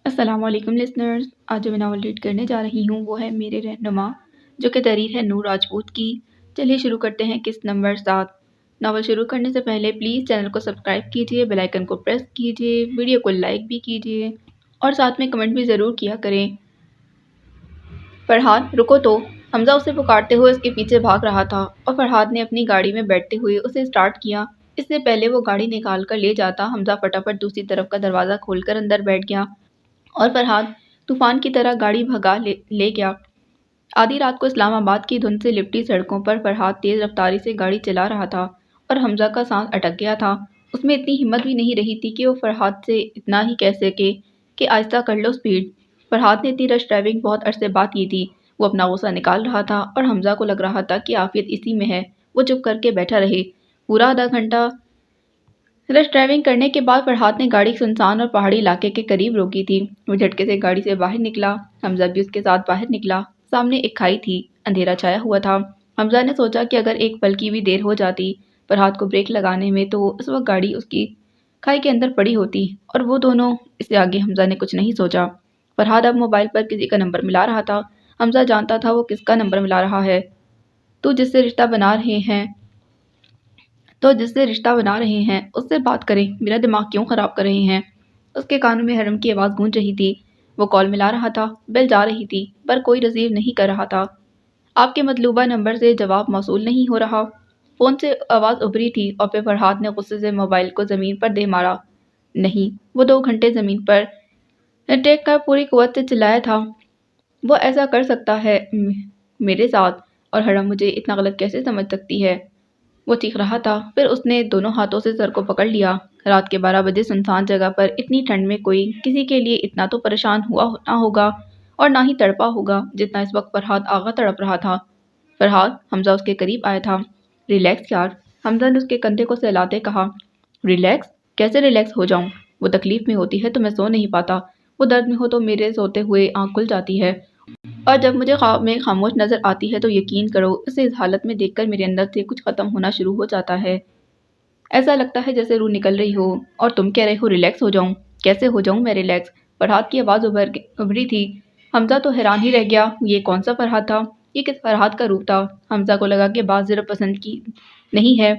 السلام علیکم لسنرز، آج جو میں ناول ریڈ کرنے جا رہی ہوں وہ ہے میرے رہنما، جو کہ تحریر ہے نور راجپوت کی۔ چلیے شروع کرتے ہیں قسط نمبر 7۔ ناول شروع کرنے سے پہلے پلیز چینل کو سبسکرائب کیجیے، بیل آئیکن کو پریس کیجیے، ویڈیو کو لائک بھی کیجیے اور ساتھ میں کمنٹ بھی ضرور کیا کریں۔ فرحاد رکو تو! حمزہ اسے پکارتے ہوئے اس کے پیچھے بھاگ رہا تھا اور فرحاد نے اپنی گاڑی میں بیٹھتے ہوئے اسے اسٹارٹ کیا۔ اس سے پہلے وہ گاڑی نکال کر لے جاتا، حمزہ فٹافٹ دوسری طرف کا دروازہ کھول کر اندر بیٹھ گیا اور فرحاد طوفان کی طرح گاڑی بھگا لے گیا۔ آدھی رات کو اسلام آباد کی دھند سے لپٹی سڑکوں پر فرحاد تیز رفتاری سے گاڑی چلا رہا تھا اور حمزہ کا سانس اٹک گیا تھا۔ اس میں اتنی ہمت بھی نہیں رہی تھی کہ وہ فرحاد سے اتنا ہی کہہ سکے کہ آہستہ کر لو سپیڈ۔ فرحاد نے اتنی رش ڈرائیونگ بہت عرصے بعد کی تھی۔ وہ اپنا غصہ نکال رہا تھا اور حمزہ کو لگ رہا تھا کہ عافیت اسی میں ہے۔ وہ چپ کر کے بیٹھا رہے۔ پورا آدھا گھنٹہ رش ڈرائیونگ کرنے کے بعد فرحاد نے گاڑی سنسان اور پہاڑی علاقے کے قریب روکی تھی۔ وہ جھٹکے سے گاڑی سے باہر نکلا، حمزہ بھی اس کے ساتھ باہر نکلا۔ سامنے ایک کھائی تھی، اندھیرا چھایا ہوا تھا۔ حمزہ نے سوچا کہ اگر ایک پل کی بھی دیر ہو جاتی فرحاد کو بریک لگانے میں تو اس وقت گاڑی اس کی کھائی کے اندر پڑی ہوتی اور وہ دونوں۔ اس سے آگے حمزہ نے کچھ نہیں سوچا۔ فرحاد اب موبائل پر کسی کا نمبر ملا رہا تھا۔ حمزہ جانتا تھا وہ کس کا نمبر ملا رہا ہے۔ تو جس سے رشتہ بنا رہے ہیں اس سے بات کریں، میرا دماغ کیوں خراب کر رہے ہیں؟ اس کے کانوں میں حرم کی آواز گونج رہی تھی۔ وہ کال ملا رہا تھا، بیل جا رہی تھی پر کوئی ریسیو نہیں کر رہا تھا۔ آپ کے مطلوبہ نمبر سے جواب موصول نہیں ہو رہا۔ فون سے آواز ابھری تھی اور پھر فرحاد نے غصے سے موبائل کو زمین پر دے مارا۔ نہیں، وہ 2 گھنٹے زمین پر ٹیک کر پوری قوت سے چلایا تھا۔ وہ ایسا کر سکتا ہے میرے ساتھ، اور حرم مجھے اتنا غلط کیسے سمجھ سکتی ہے؟ وہ چیخ رہا تھا، پھر اس نے دونوں ہاتھوں سے سر کو پکڑ لیا۔ رات کے 12 بجے سنسان جگہ پر اتنی ٹھنڈ میں کوئی کسی کے لیے اتنا تو پریشان ہوا نہ ہوگا اور نہ ہی تڑپا ہوگا جتنا اس وقت فرحاد آغا تڑپ رہا تھا۔ فرحاد! حمزہ اس کے قریب آیا تھا۔ ریلیکس یار، حمزہ نے اس کے کندھے کو سہلاتے کہا۔ ریلیکس؟ کیسے ریلیکس ہو جاؤں؟ وہ تکلیف میں ہوتی ہے تو میں سو نہیں پاتا، وہ درد میں ہو تو میرے سوتے ہوئے آنکھ کھل جاتی ہے، اور جب مجھے خواب میں خاموش نظر آتی ہے تو یقین کرو اسے اس حالت میں دیکھ کر میرے اندر سے کچھ ختم ہونا شروع ہو جاتا ہے۔ ایسا لگتا ہے جیسے روح نکل رہی ہو، اور تم کہہ رہے ہو ریلیکس ہو جاؤں؟ کیسے ہو جاؤں میں ریلیکس؟ فرحاد کی آواز ابھری تھی۔ حمزہ تو حیران ہی رہ گیا، یہ کون سا فرحاد تھا؟ یہ کس فرحاد کا روپ تھا؟ حمزہ کو لگا کہ بات صرف پسند کی نہیں ہے،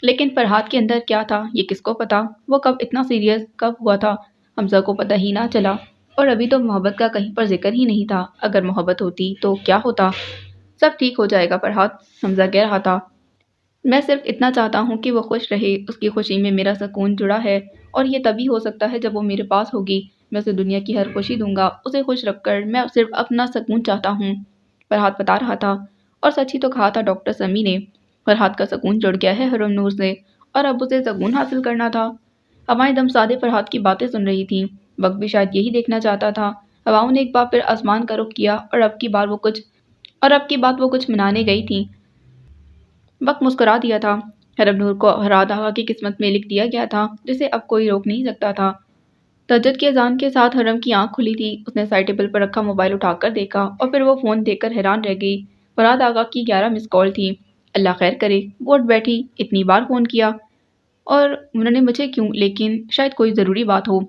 لیکن فرحاد کے اندر کیا تھا یہ کس کو پتا؟ وہ کب اتنا سیریس کب ہوا تھا؟ حمزہ کو پتہ ہی نہ چلا۔ اور ابھی تو محبت کا کہیں پر ذکر ہی نہیں تھا۔ اگر محبت ہوتی تو کیا ہوتا؟ سب ٹھیک ہو جائے گا فرحاد، حمزہ کہہ رہا تھا۔ میں صرف اتنا چاہتا ہوں کہ وہ خوش رہے، اس کی خوشی میں میرا سکون جڑا ہے، اور یہ تبھی ہو سکتا ہے جب وہ میرے پاس ہوگی۔ میں اسے دنیا کی ہر خوشی دوں گا، اسے خوش رکھ کر۔ میں صرف اپنا سکون چاہتا ہوں، فرحاد بتا رہا تھا۔ اور سچ ہی تو کہا تھا ڈاکٹر سمیع نے، فرحاد کا سکون جڑ گیا ہے حرم نور سے، اور اب اسے سکون حاصل کرنا تھا۔ ہوائیں دم سادے فرحاد کی باتیں سن رہی تھیں، وقت بھی شاید یہی دیکھنا چاہتا تھا۔ ہواؤں نے ایک بار پھر آسمان کا رخ کیا، اور اب کی بات وہ کچھ منانے گئی تھی۔ وقت مسکرا دیا تھا۔ حرم نور کو فرحاد آغا کی قسمت میں لکھ دیا گیا تھا، جسے اب کوئی روک نہیں سکتا تھا۔ تہجد کی اذان کے ساتھ حرم کی آنکھ کھلی تھی۔ اس نے سائڈ ٹیبل پر رکھا موبائل اٹھا کر دیکھا، اور پھر وہ فون دیکھ کر حیران رہ گئی۔ فرحاد آغا کی 11 مس کال تھی۔ اللہ خیر کرے، وہ اٹھ بیٹھی۔ اتنی بار فون کیا، اور انہوں نے مجھے کیوں؟ لیکن شاید کوئی ضروری بات ہو۔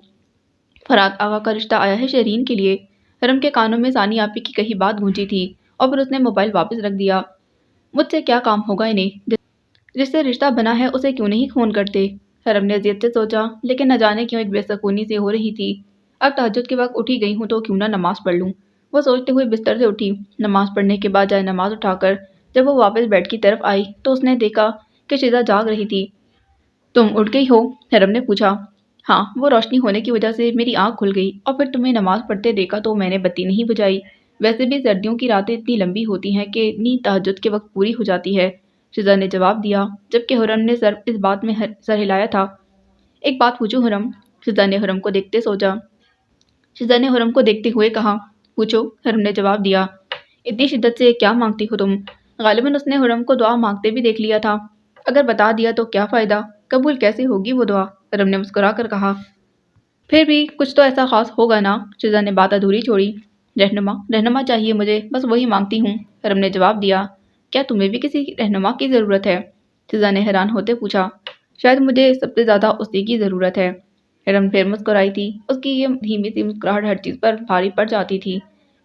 فرحاد آغا کا رشتہ آیا ہے شیرین کے لیے۔ حرم کے کانوں میں ثانی آپی کی کہی بات گونجی تھی، اور پھر اس نے موبائل واپس رکھ دیا۔ مجھ سے کیا کام ہوگا انہیں؟ جس سے رشتہ بنا ہے اسے کیوں نہیں فون کرتے؟ حرم نے اذیت سے سوچا، لیکن نہ جانے کیوں ایک بے سکونی سی ہو رہی تھی۔ اب تہجد کے وقت اٹھی گئی ہوں تو کیوں نہ نماز پڑھ لوں؟ وہ سوچتے ہوئے بستر سے اٹھی۔ نماز پڑھنے کے بعد جائے نماز اٹھا کر جب وہ واپس بیڈ کی طرف آئی تو اس نے دیکھا کہ شیزا جاگ رہی تھی۔ تم اٹھ گئی ہو؟ حرم نے پوچھا۔ ہاں، وہ روشنی ہونے کی وجہ سے میری آنکھ کھل گئی، اور پھر تمہیں نماز پڑھتے دیکھا تو میں نے بتی نہیں بجھائی۔ ویسے بھی سردیوں کی راتیں اتنی لمبی ہوتی ہیں کہ نیند تہجد کے وقت پوری ہو جاتی ہے، شیزا نے جواب دیا، جبکہ حرم نے اس بات میں سر ہلایا تھا۔ ایک بات پوچھوں حرم؟ شیزا نے حرم کو دیکھتے ہوئے کہا۔ پوچھو، حرم نے جواب دیا۔ اتنی شدت سے کیا مانگتی ہو تم؟ غالباً اس نے حرم کو دعا مانگتے بھی دیکھ لیا تھا۔ اگر بتا دیا تو کیا فائدہ؟ قبول کیسے ہوگی وہ دعا؟ حرم نے مسکرا کر کہا۔ پھر بھی کچھ تو ایسا خاص ہوگا نا؟ شیزا نے بات ادھوری چھوڑی۔ رہنما چاہیے مجھے، بس وہی مانگتی ہوں، حرم نے جواب دیا۔ کیا تمہیں بھی کسی رہنما کی ضرورت ہے؟ شیزا نے حیران ہوتے پوچھا۔ شاید مجھے سب سے زیادہ اسی کی ضرورت ہے، ہرم پھر مسکرائی تھی۔ اس کی یہ دھیمی سی مسکراہٹ ہر چیز پر بھاری پڑ جاتی تھی۔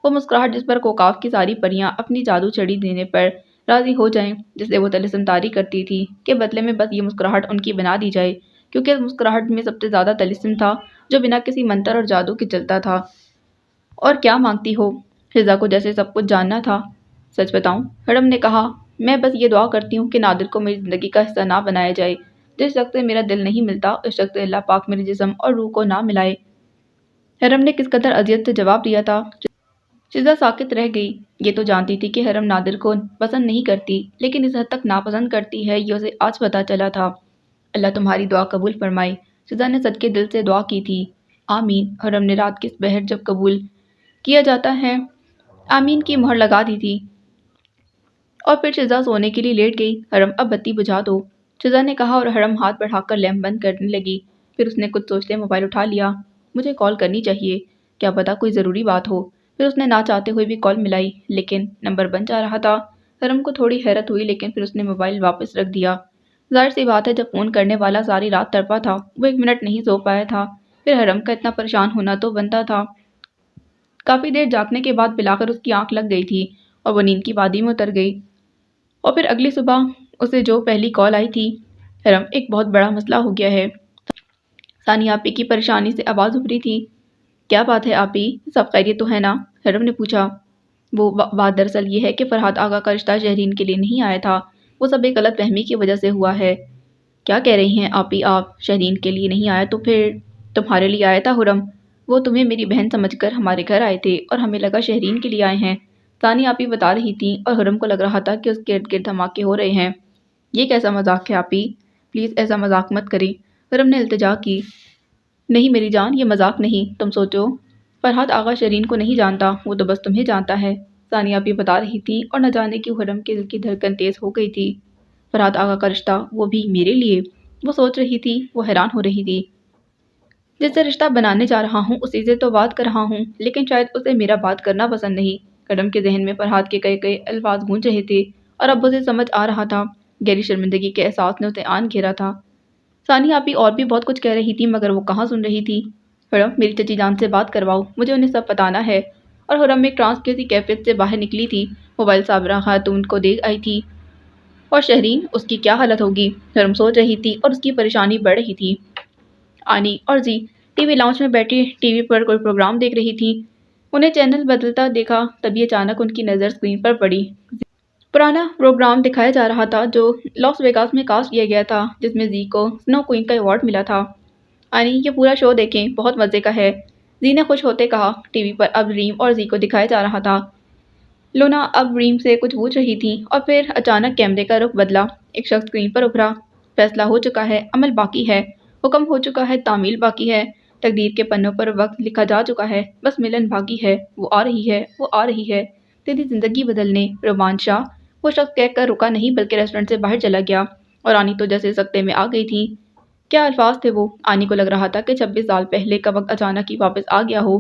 وہ مسکراہٹ جس پر کوکاف کی ساری پریاں اپنی جادو چھڑی دینے پر راضی ہو جائیں، جسے وہ طلسم طاری کرتی تھی کہ بدلے میں بس یہ مسکراہٹ ان کی بنا دی جائے، کیونکہ اس مسکراہٹ میں سب سے زیادہ طلسم تھا جو بنا کسی منتر اور جادو کے چلتا تھا۔ اور کیا مانگتی ہو؟ فضا کو جیسے سب کچھ جاننا تھا۔ سچ بتاؤں؟ ہرم نے کہا، میں بس یہ دعا کرتی ہوں کہ نادر کو میری زندگی کا حصہ نہ بنایا جائے۔ جس شخص سے میرا دل نہیں ملتا اس شخص سے اللہ پاک میرے جسم اور روح کو نہ ملائے۔ ہرم نے کس قدر اذیت سے جواب دیا تھا۔ شیزا ساکت رہ گئی۔ یہ تو جانتی تھی کہ ہرم نادر کو پسند نہیں کرتی، لیکن اس حد تک ناپسند کرتی ہے یہ اسے آج پتہ چلا تھا۔ اللہ تمہاری دعا قبول فرمائے۔ شیزا نے سچ کے دل سے دعا کی تھی۔ آمین۔ ہرم نے رات کی پہر جب قبول کیا جاتا ہے آمین کی مہر لگا دی تھی، اور پھر شیزا سونے کے لیے لیٹ گئی۔ ہرم اب بتی بجھا دو، شیزا نے کہا، اور ہرم ہاتھ بڑھا کر لیمپ بند کرنے لگی۔ پھر اس نے کچھ سوچتے موبائل اٹھا لیا۔ مجھے کال کرنی چاہیے، کیا پتا کوئی ضروری بات ہو۔ پھر اس نے نہ چاہتے ہوئے بھی کال ملائی، لیکن نمبر بند جا رہا تھا۔ ہرم کو تھوڑی حیرت ہوئی، لیکن پھر اس نے موبائل واپس رکھ دیا۔ ظاہر سی بات ہے جب فون کرنے والا ساری رات تڑپا تھا وہ 1 منٹ نہیں سو پایا تھا، پھر ہرم کا اتنا پریشان ہونا تو بنتا تھا۔ کافی دیر جاگنے کے بعد بلا کر اس کی آنکھ لگ گئی تھی اور وہ نیند کی وادی میں اتر گئی۔ اور پھر اگلی صبح اسے جو پہلی کال آئی تھی، ہرم ایک بہت بڑا مسئلہ ہو گیا ہے۔ ثانیہ آپی کی پریشانی سے آواز ابھری تھی۔ کیا بات ہے آپی، سب خیریت تو ہے نا؟ ہرم نے پوچھا۔ وہ بات دراصل یہ ہے کہ فرحات آغا کا رشتہ شہرین کے لیے نہیں آیا تھا، وہ سب ایک غلط فہمی کی وجہ سے ہوا ہے۔ کیا کہہ رہی ہیں آپی آپ؟ شہرین کے لیے نہیں آیا تو پھر تمہارے لیے آیا تھا ہرم؟ وہ تمہیں میری بہن سمجھ کر ہمارے گھر آئے تھے اور ہمیں لگا شہرین کے لیے آئے ہیں، ثانیہ آپی بتا رہی تھیں، اور ہرم کو لگ رہا تھا کہ اس کے ارد گرد دھماکے ہو رہے ہیں۔ یہ کیسا مذاق ہے آپی؟ پلیز ایسا مذاق مت کریں، ہرم نے التجا کی۔ نہیں میری جان، یہ مذاق نہیں، تم سوچو، فرحات آغا شہرین کو نہیں جانتا، وہ تو بس تمہیں جانتا ہے، ثانیہ آپی بتا رہی تھی، اور نہ جانے کیوں ہرم کے دل کی دھڑکن تیز ہو گئی تھی۔ فرحات آغا کا رشتہ، وہ بھی میرے لیے؟ وہ سوچ رہی تھی، وہ حیران ہو رہی تھی۔ جس سے رشتہ بنانے جا رہا ہوں اسی سے تو بات کر رہا ہوں، لیکن شاید اسے میرا بات کرنا پسند نہیں۔ ہرم کے ذہن میں فرحات کے کئی الفاظ گونج رہے تھے، اور اب اسے سمجھ آ رہا تھا۔ گہری شرمندگی کے احساس نے اسے آن گھیرا تھا۔ ثانیہ آپی اور بھی بہت کچھ کہہ رہی تھی مگر وہ کہاں سن رہی تھی۔ ہرم میری چچی جان سے بات کرواؤ، مجھے انہیں سب بتانا ہے۔ اور ہرم ایک ٹرانس جیسی کیفیت سے باہر نکلی تھی۔ موبائل صابرہ خاتون کو دیکھ آئی تھی، اور شہرین، اس کی کیا حالت ہوگی؟ ہرم سوچ رہی تھی اور اس کی پریشانی بڑھ رہی تھی۔ آنی اور زی ٹی وی لاؤنج میں بیٹھی ٹی وی پر کوئی پروگرام دیکھ رہی تھی۔ انہیں چینل بدلتا دیکھا، تبھی اچانک ان کی نظر اسکرین پر پڑی۔ پرانا پروگرام دکھایا جا رہا تھا جو لاس ویگاس میں کاسٹ کیا گیا تھا، جس میں زی کو سنو کوئین کا ایوارڈ ملا تھا۔ آنی یہ پورا شو دیکھیں، بہت مزے کا ہے، زی نے خوش ہوتے کہا۔ ٹی وی پر اب ریم اور زی کو دکھایا جا رہا تھا۔ لونا اب ریم سے کچھ پوچھ رہی تھی، اور پھر اچانک کیمرے کا رخ بدلا۔ ایک شخص اسکرین پر ابھرا۔ فیصلہ ہو چکا ہے، عمل باقی ہے، حکم ہو چکا ہے، تعمیل باقی ہے، تقدیر کے پنوں پر وقت لکھا جا چکا ہے، بس ملن باقی ہے، وہ آ رہی ہے، وہ آ رہی ہے، تیری زندگی بدلنے، رومان شاہ۔ وہ شخص کہہ کر رکا نہیں بلکہ ریسٹورنٹ سے باہر چلا گیا، اور آنی تو جیسے سکتے میں آ گئی تھی۔ کیا الفاظ تھے وہ؟ آنی کو لگ رہا تھا کہ 26 سال پہلے کا وقت اچانک ہی واپس آ گیا ہو۔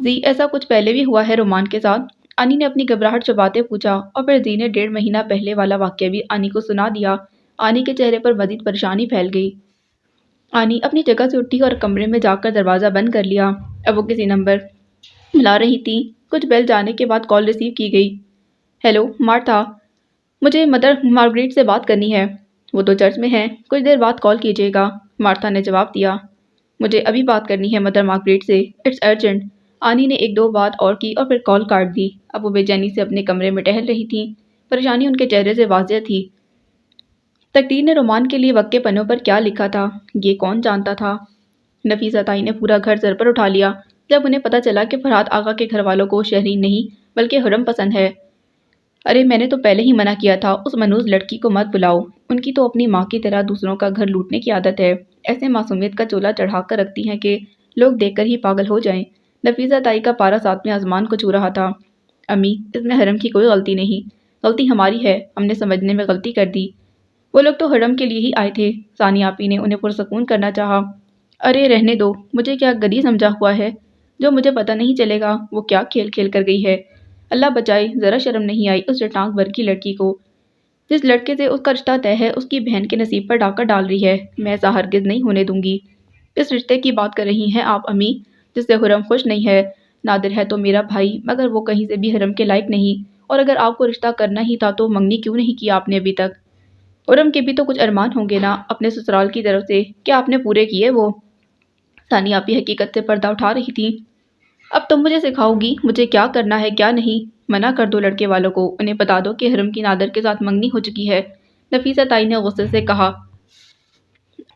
زی ایسا کچھ پہلے بھی ہوا ہے رومان کے ساتھ؟ آنی نے اپنی گھبراہٹ چھپاتے پوچھا، اور پھر زی نے 1.5 مہینہ پہلے والا واقعہ بھی آنی کو سنا دیا۔ آنی کے چہرے پر مزید پریشانی پھیل گئی۔ آنی اپنی جگہ سے اٹھی اور کمرے میں جا کر دروازہ بند کر لیا۔ اب وہ کسی نمبر ملا رہی تھی۔ کچھ بیل جانے کے بعد کال ریسیو کی گئی۔ ہیلو مارتھا، مجھے مدر مارگریٹ سے بات کرنی ہے۔ وہ تو چرچ میں ہیں، کچھ دیر بعد کال کیجیے گا، مارتھا نے جواب دیا۔ مجھے ابھی بات کرنی ہے مدر مارگریٹ سے، اٹس ارجنٹ۔ آنی نے 1-2 بات اور کی اور پھر کال کاٹ دی۔ اب وہ بے چینی سے اپنے کمرے میں ٹہل رہی تھیں، پریشانی ان کے چہرے سے واضح تھی۔ تقدیر نے رومان کے لیے وقت کے پنوں پر کیا لکھا تھا، یہ کون جانتا تھا؟ نفیسہ تائی نے پورا گھر سر پر اٹھا لیا جب انہیں پتہ چلا کہ فرحات آغا کے گھر والوں کو شہرین نہیں بلکہ ہرم پسند ہے۔ ارے میں نے تو پہلے ہی منع کیا تھا، اس منوز لڑکی کو مت بلاؤ، ان کی تو اپنی ماں کی طرح دوسروں کا گھر لوٹنے کی عادت ہے، ایسے معصومیت کا چولہا چڑھا کر رکھتی ہیں کہ لوگ دیکھ کر ہی پاگل ہو جائیں۔ نفیسہ تائی کا پارا 7ویں آسمان کو چھو رہا تھا۔ امی، اس میں ہرم کی کوئی غلطی نہیں، غلطی ہماری ہے، ہم نے سمجھنے میں غلطی کر دی، وہ لوگ تو ہرم کے لیے ہی آئے تھے۔ ثانیہ آپی نے انہیں پرسکون کرنا چاہا۔ ارے رہنے دو، مجھے کیا گدھی سمجھا ہوا ہے جو مجھے پتہ نہیں چلے گا وہ کیا کھیل کھیل کر گئی ہے۔ اللہ بچائے، ذرا شرم نہیں آئی اس چٹانک بھر کی لڑکی کو، جس لڑکے سے اس کا رشتہ طے ہے اس کی بہن کے نصیب پر ڈاکہ ڈال رہی ہے۔ میں ایسا ہرگز نہیں ہونے دوں گی۔ اس رشتے کی بات کر رہی ہیں آپ امی جس سے حرم خوش نہیں ہے؟ نادر ہے تو میرا بھائی مگر وہ کہیں سے بھی حرم کے لائق نہیں، اور اگر آپ کو رشتہ کرنا ہی تھا تو منگنی کیوں نہیں کیا آپ نے ابھی تک؟ حرم کے بھی تو کچھ ارمان ہوں گے نا اپنے سسرال کی طرف سے، کیا آپ نے پورے کیے وہ؟ ثانیہ آپی حقیقت سے پردہ اٹھا رہی تھی۔ اب تم مجھے سکھاؤ گی مجھے کیا کرنا ہے کیا نہیں؟ منع کر دو لڑکے والوں کو، انہیں بتا دو کہ حرم کی نادر کے ساتھ منگنی ہو چکی ہے، نفیسہ تائی نے غصے سے کہا۔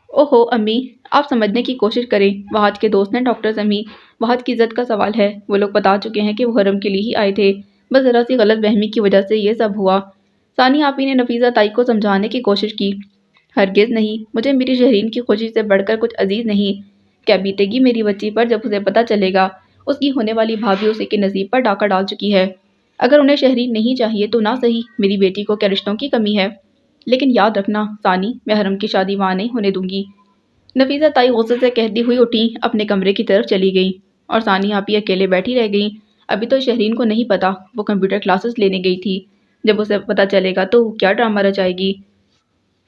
اوہو امی، آپ سمجھنے کی کوشش کریں، وہاج کے دوست ہیں ڈاکٹر سمیع، وہاج کی عزت کا سوال ہے، وہ لوگ بتا چکے ہیں کہ وہ حرم کے لیے ہی آئے تھے، بس ذرا سی غلط فہمی کی وجہ سے یہ سب ہوا۔ ثانیہ آپی نے نفیسہ تائی کو سمجھانے کی کوشش کی۔ ہرگز نہیں، مجھے میری شہرین کی خوشی سے بڑھ کر کچھ عزیز نہیں۔ کیا بیتے گی میری بچی پر جب اسے پتہ چلے گا اس کی ہونے والی بھابھی اسی کے نصیب پر ڈاکہ ڈال چکی ہے؟ اگر انہیں شہرین نہیں چاہیے تو نہ صحیح، میری بیٹی کو کیا رشتوں کی کمی ہے؟ لیکن یاد رکھنا ثانی، میں حرم کی شادی وہاں نہیں ہونے دوں گی۔ نفیسہ تائی غصے سے کہتی ہوئی اٹھی، اپنے کمرے کی طرف چلی گئی، اور ثانیہ آپی اکیلے بیٹھی رہ گئیں۔ ابھی تو شہرین کو نہیں پتا وہ کمپیوٹر کلاسز لینے گئی تھی، جب اسے پتہ چلے گا تو کیا ڈرامہ رچائے گی۔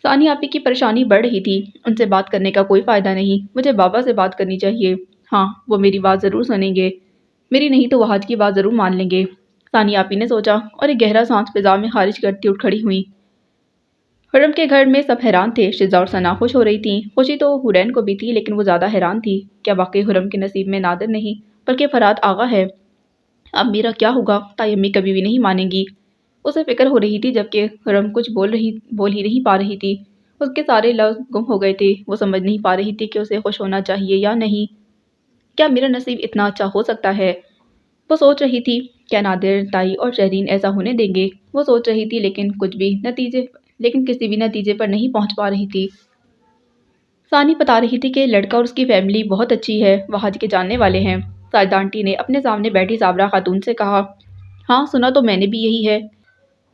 ثانیہ آپی کی پریشانی بڑھ رہی تھی، ان سے بات کرنے کا کوئی فائدہ نہیں، مجھے بابا سے بات کرنی چاہیے، ہاں وہ میری بات ضرور سنیں گے، میری نہیں تو وہاج کی بات ضرور مان لیں گے۔ ثانیہ آپی نے سوچا اور ایک گہرا سانس فضا میں خارج کرتی اٹھ کھڑی ہوئی۔ حرم کے گھر میں سب حیران تھے، شزا اور ثنا خوش ہو رہی تھیں، خوشی تو حورین کو بھی تھی لیکن وہ زیادہ حیران تھی، کیا واقعی حرم کے نصیب میں نادر نہیں بلکہ فرحات آغا ہے؟ اب میرا کیا ہوگا؟ تائی امی کبھی بھی نہیں مانیں گی۔ اسے فکر ہو رہی تھی جبکہ حرم کچھ بول ہی نہیں پا رہی تھی، اس کے سارے لفظ گم ہو گئے تھے، وہ سمجھ نہیں پا رہی تھی کہ اسے خوش ہونا چاہیے یا نہیں۔ کیا میرا نصیب اتنا اچھا ہو سکتا ہے؟ وہ سوچ رہی تھی، کیا نادر، تائی اور شہرین ایسا ہونے دیں گے؟ وہ سوچ رہی تھی لیکن کسی بھی نتیجے پر نہیں پہنچ پا رہی تھی۔ ثانی بتا رہی تھی کہ لڑکا اور اس کی فیملی بہت اچھی ہے، وہاج کے جاننے والے ہیں۔ ساجدہ آنٹی نے اپنے سامنے بیٹھی صابرہ خاتون سے کہا، ہاں سنا تو میں نے بھی یہی ہے،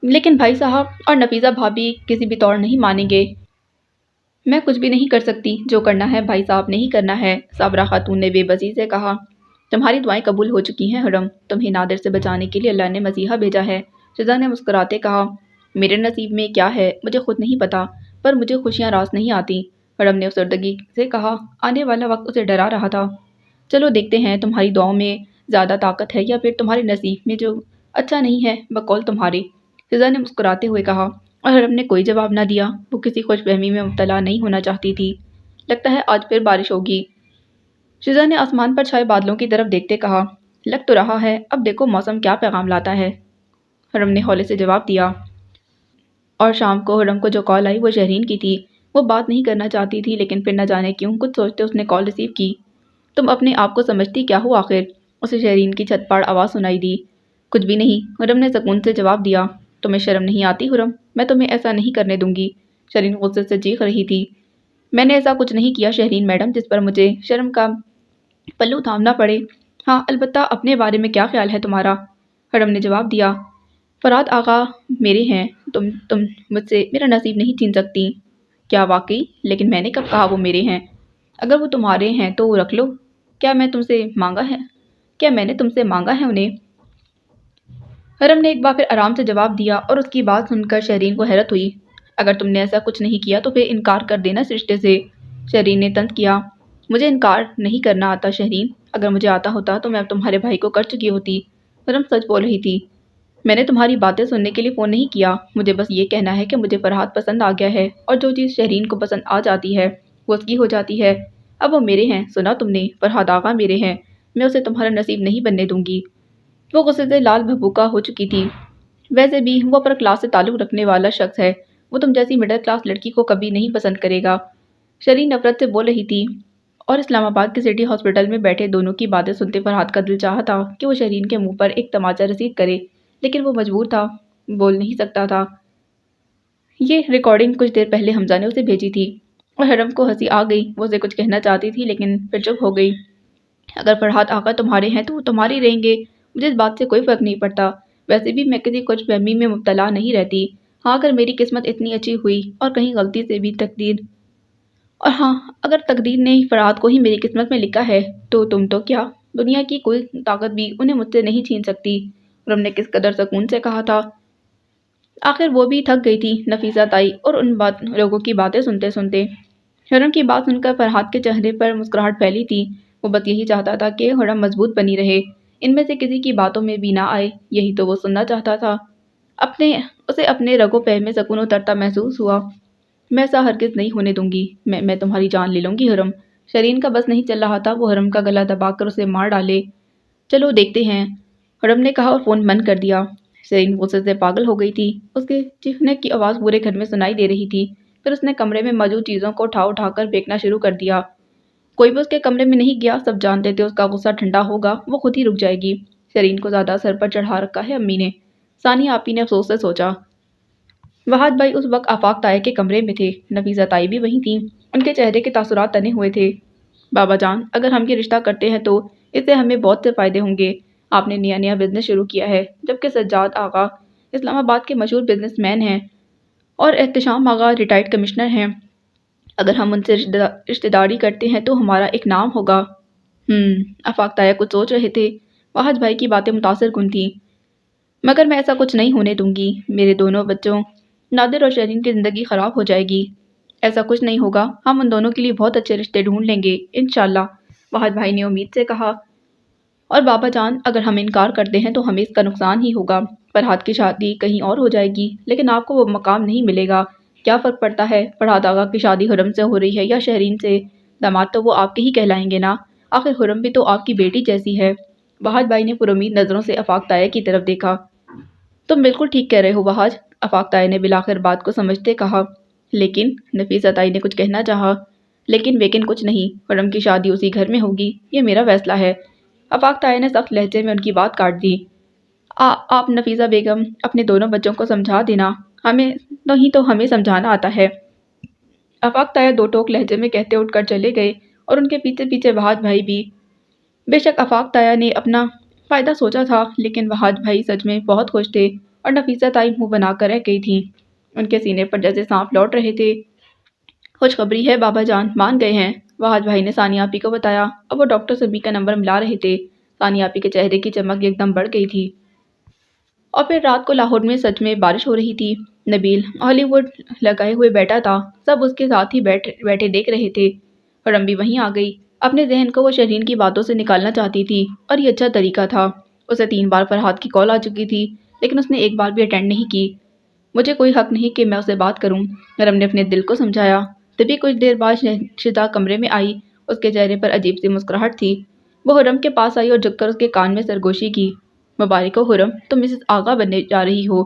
لیکن بھائی صاحب اور نفیسہ بھابھی کسی بھی طور نہیں مانیں گے۔ میں کچھ بھی نہیں کر سکتی، جو کرنا ہے بھائی صاحب نے ہی کرنا ہے، صابرہ خاتون نے بے بسی سے کہا۔ تمہاری دعائیں قبول ہو چکی ہیں حرم، تمہیں نادر سے بچانے کے لیے اللہ نے مسیحا بھیجا ہے، شزا نے مسکراتے کہا۔ میرے نصیب میں کیا ہے مجھے خود نہیں پتا، پر مجھے خوشیاں راس نہیں آتی، حرم نے افسردگی سے کہا، آنے والا وقت اسے ڈرا رہا تھا۔ چلو دیکھتے ہیں تمہاری دعاؤں میں زیادہ طاقت ہے یا پھر تمہارے نصیب میں جو اچھا نہیں ہے بقول تمہارے، شزا نے مسکراتے ہوئے کہا، اور حرم نے کوئی جواب نہ دیا، وہ کسی خوش فہمی میں مبتلا نہیں ہونا چاہتی تھی۔ لگتا ہے آج پھر بارش ہوگی، شزا نے آسمان پر چھائے بادلوں کی طرف دیکھتے کہا۔ لگ تو رہا ہے، اب دیکھو موسم کیا پیغام لاتا ہے، حرم نے ہولے سے جواب دیا۔ اور شام کو حرم کو جو کال آئی وہ شہرین کی تھی، وہ بات نہیں کرنا چاہتی تھی لیکن پھر نہ جانے کیوں کچھ سوچتے اس نے کال ریسیو کی۔ تم اپنے آپ کو سمجھتی کیا ہو آخر؟ اسے شہرین کی چھت پاڑ آواز سنائی دی۔ کچھ بھی نہیں، حرم نے سکون سے جواب دیا۔ تمہیں شرم نہیں آتی حرم؟ میں تمہیں ایسا نہیں کرنے دوں گی، شہرین غصے سے چیخ رہی تھی۔ میں نے ایسا کچھ نہیں کیا شہرین میڈم جس پر مجھے شرم کا پلو تھامنا پڑے۔ ہاں البتہ اپنے بارے میں کیا خیال ہے تمہارا؟ حرم نے جواب دیا، فرحات آغا میرے ہیں، تم مجھ سے میرا نصیب نہیں چھین سکتی۔ کیا واقعی؟ لیکن میں نے کب کہا وہ میرے ہیں؟ اگر وہ تمہارے ہیں تو رکھ لو، کیا میں نے تم سے مانگا ہے انہیں؟ حرم نے ایک بار پھر آرام سے جواب دیا اور اس کی بات سن کر شہرین کو حیرت ہوئی۔ اگر تم نے ایسا کچھ نہیں کیا تو پھر انکار کر دینا اس رشتے سے، شہرین نے طنز کیا۔ مجھے انکار نہیں کرنا آتا شہرین، اگر مجھے آتا ہوتا تو میں اب تمہارے بھائی کو کر چکی ہوتی۔ حرم سچ بول رہی تھی، میں نے تمہاری باتیں سننے کے لیے فون نہیں کیا، مجھے بس یہ کہنا ہے کہ مجھے فرحات پسند آ گیا ہے، اور جو چیز شہرین کو پسند آ جاتی ہے وہ اس کی ہو جاتی ہے۔ اب وہ میرے ہیں، سنا تم نے، فرحات آغا میرے ہیں، میں اسے تمہارا نصیب نہیں بننے دوں گی۔ وہ غصے سے لال بھبوکا ہو چکی تھی۔ ویسے بھی وہ اپر کلاس سے تعلق رکھنے والا شخص ہے، وہ تم جیسی مڈل کلاس لڑکی کو کبھی نہیں پسند کرے گا، شرین نفرت سے بول رہی تھی۔ اور اسلام آباد کے سٹی ہاسپٹل میں بیٹھے دونوں کی باتیں سنتے فرحات کا دل چاہا تھا کہ وہ شرین کے منہ پر ایک تماچا رسید کرے، لیکن وہ مجبور تھا، بول نہیں سکتا تھا۔ یہ ریکارڈنگ کچھ دیر پہلے حمزہ نے اسے بھیجی تھی، اور حرم کو ہنسی آ گئی، وہ اسے کچھ کہنا چاہتی تھی لیکن پھر چپ ہو گئی۔ اگر فرحات آغا تمہارے ہیں تو وہ تمہارے رہیں گے، مجھے اس بات سے کوئی فرق نہیں پڑتا، ویسے بھی میں کسی کچھ فہمی میں مبتلا نہیں رہتی۔ ہاں اگر میری قسمت اتنی اچھی ہوئی اور کہیں غلطی سے بھی اگر تقدیر نے فرحات کو ہی میری قسمت میں لکھا ہے تو تم تو کیا، دنیا کی کوئی طاقت بھی انہیں مجھ سے نہیں چھین سکتی، حرم نے کس قدر سکون سے کہا تھا۔ آخر وہ بھی تھک گئی تھی نفیسہ تائی اور ان لوگوں کی باتیں سنتے سنتے۔ حرم کی بات سن کر فرحات کے چہرے پر مسکراہٹ پھیلی تھی۔ وہ بس یہی چاہتا تھا کہ حرم مضبوط بنی رہے، ان میں سے کسی کی باتوں میں بھی نہ آئے، یہی تو وہ سننا چاہتا تھا۔ اسے اپنے رگوں پہ میں سکون اترتا محسوس ہوا۔ میں ایسا ہرگز نہیں ہونے دوں گی، میں تمہاری جان لے لوں گی حرم۔ شرین کا بس نہیں چل رہا تھا وہ حرم کا گلا دبا کر اسے مار ڈالے۔ چلو دیکھتے ہیں، حرم نے کہا اور فون بند کر دیا۔ شرین غصے سے پاگل ہو گئی تھی، اس کے چیخنے کی آواز پورے گھر میں سنائی دے رہی تھی۔ پھر اس نے کمرے میں موجود چیزوں کو اٹھا کر پھینکنا شروع کر دیا۔ کوئی بھی اس کے کمرے میں نہیں گیا، سب جانتے تھے اس کا غصہ ٹھنڈا ہوگا، وہ خود ہی رک جائے گی۔ شرین کو زیادہ سر پر چڑھا رکھا ہے امی نے، ثانیہ آپی نے افسوس سے سوچا۔ وحاد بھائی اس وقت آفاق تایا کے کمرے میں تھے، نفیسہ تائی بھی وہیں تھیں، ان کے چہرے کے تاثرات تنے ہوئے تھے۔ بابا جان، اگر ہم یہ رشتہ کرتے ہیں تو اس سے ہمیں بہت سے فائدے ہوں گے۔ آپ نے نیا بزنس شروع کیا ہے، جبکہ سجاد آغا اسلام آباد کے مشہور بزنس مین ہیں اور احتشام آغا ریٹائرڈ کمشنر ہیں۔ اگر ہم ان سے رشتہ داری کرتے ہیں تو ہمارا ایک نام ہوگا۔ آفاق تایا کچھ سوچ رہے تھے۔ وحاد بھائی کی باتیں متاثر کن تھیں۔ مگر میں ایسا کچھ نہیں ہونے دوں گی، میرے دونوں بچوں نادر اور شرین کی زندگی خراب ہو جائے گی۔ ایسا کچھ نہیں ہوگا، ہم ان دونوں کے لیے بہت اچھے رشتے ڈھونڈ لیں گے انشاءاللہ، وحاد بھائی نے امید سے کہا۔ اور بابا جان، اگر ہم انکار کرتے ہیں تو ہمیں اس کا نقصان ہی ہوگا۔ فرحات کی شادی کہیں اور ہو جائے گی، لیکن آپ کو وہ مقام نہیں ملے گا۔ کیا فرق پڑتا ہے، فرحات آغا کی شادی حرم سے ہو رہی ہے یا شہرین سے؟ داماد تو وہ آپ کے ہی کہلائیں گے نا، آخر حرم بھی تو آپ کی بیٹی جیسی ہے۔ وحاد بھائی نے پرامید نظروں سے آفاق تایا کی طرف دیکھا۔ تم بالکل ٹھیک کہہ رہے ہو وحاد، آفاق تایا نے بالآخر بات کو سمجھتے کہا۔ لیکن نفیسہ تائی نے کچھ کہنا چاہا، لیکن کچھ نہیں، حرم کی شادی اسی گھر میں ہوگی، یہ میرا فیصلہ ہے۔ آفاق تایا نے سخت لہجے میں ان کی بات کاٹ دی۔ آپ نفیسہ بیگم اپنے دونوں بچوں کو سمجھا دینا، ہمیں سمجھانا آتا ہے۔ آفاق تایا دو ٹوک لہجے میں کہتے اٹھ کر چلے گئے اور ان کے پیچھے پیچھے وحاد بھائی بھی۔ بے شک آفاق تایا نے اپنا فائدہ سوچا تھا، لیکن وحاد بھائی سچ میں بہت خوش تھے اور نفیسہ تائی منہ بنا کر رہ گئی تھیں، ان کے سینے پر جیسے سانپ لوٹ رہے تھے۔ خوشخبری ہے بابا جان، مان گئے ہیں، وحاد بھائی نے ثانیہ آپی کو بتایا۔ اب وہ ڈاکٹر سمیع کا نمبر ملا رہے تھے۔ ثانیہ آپی کے چہرے کی چمک ایک دم بڑھ گئی تھی۔ اور پھر رات کو لاہور میں سچ میں بارش ہو رہی تھی۔ نبیل ہالی ووڈ لگائے ہوئے بیٹھا تھا، سب اس کے ساتھ ہی بیٹھے دیکھ رہے تھے۔ حرم بھی وہیں آ گئی، اپنے ذہن کو وہ شرین کی باتوں سے نکالنا چاہتی تھی اور یہ اچھا طریقہ تھا۔ اسے 3 بار فرحات کی کال آ چکی تھی، لیکن اس نے ایک بار بھی اٹینڈ نہیں کی۔ مجھے کوئی حق نہیں کہ میں اسے بات کروں، حرم نے اپنے دل کو سمجھایا۔ تبھی کچھ دیر بعد شدا کمرے میں آئی، اس کے چہرے پر عجیب سی مسکراہٹ تھی۔ وہ حرم کے پاس آئی اور جھک کر اس کے کان میں سرگوشی کی۔ مبارک ہو حرم، تم مسز آغا بننے جا رہی ہو،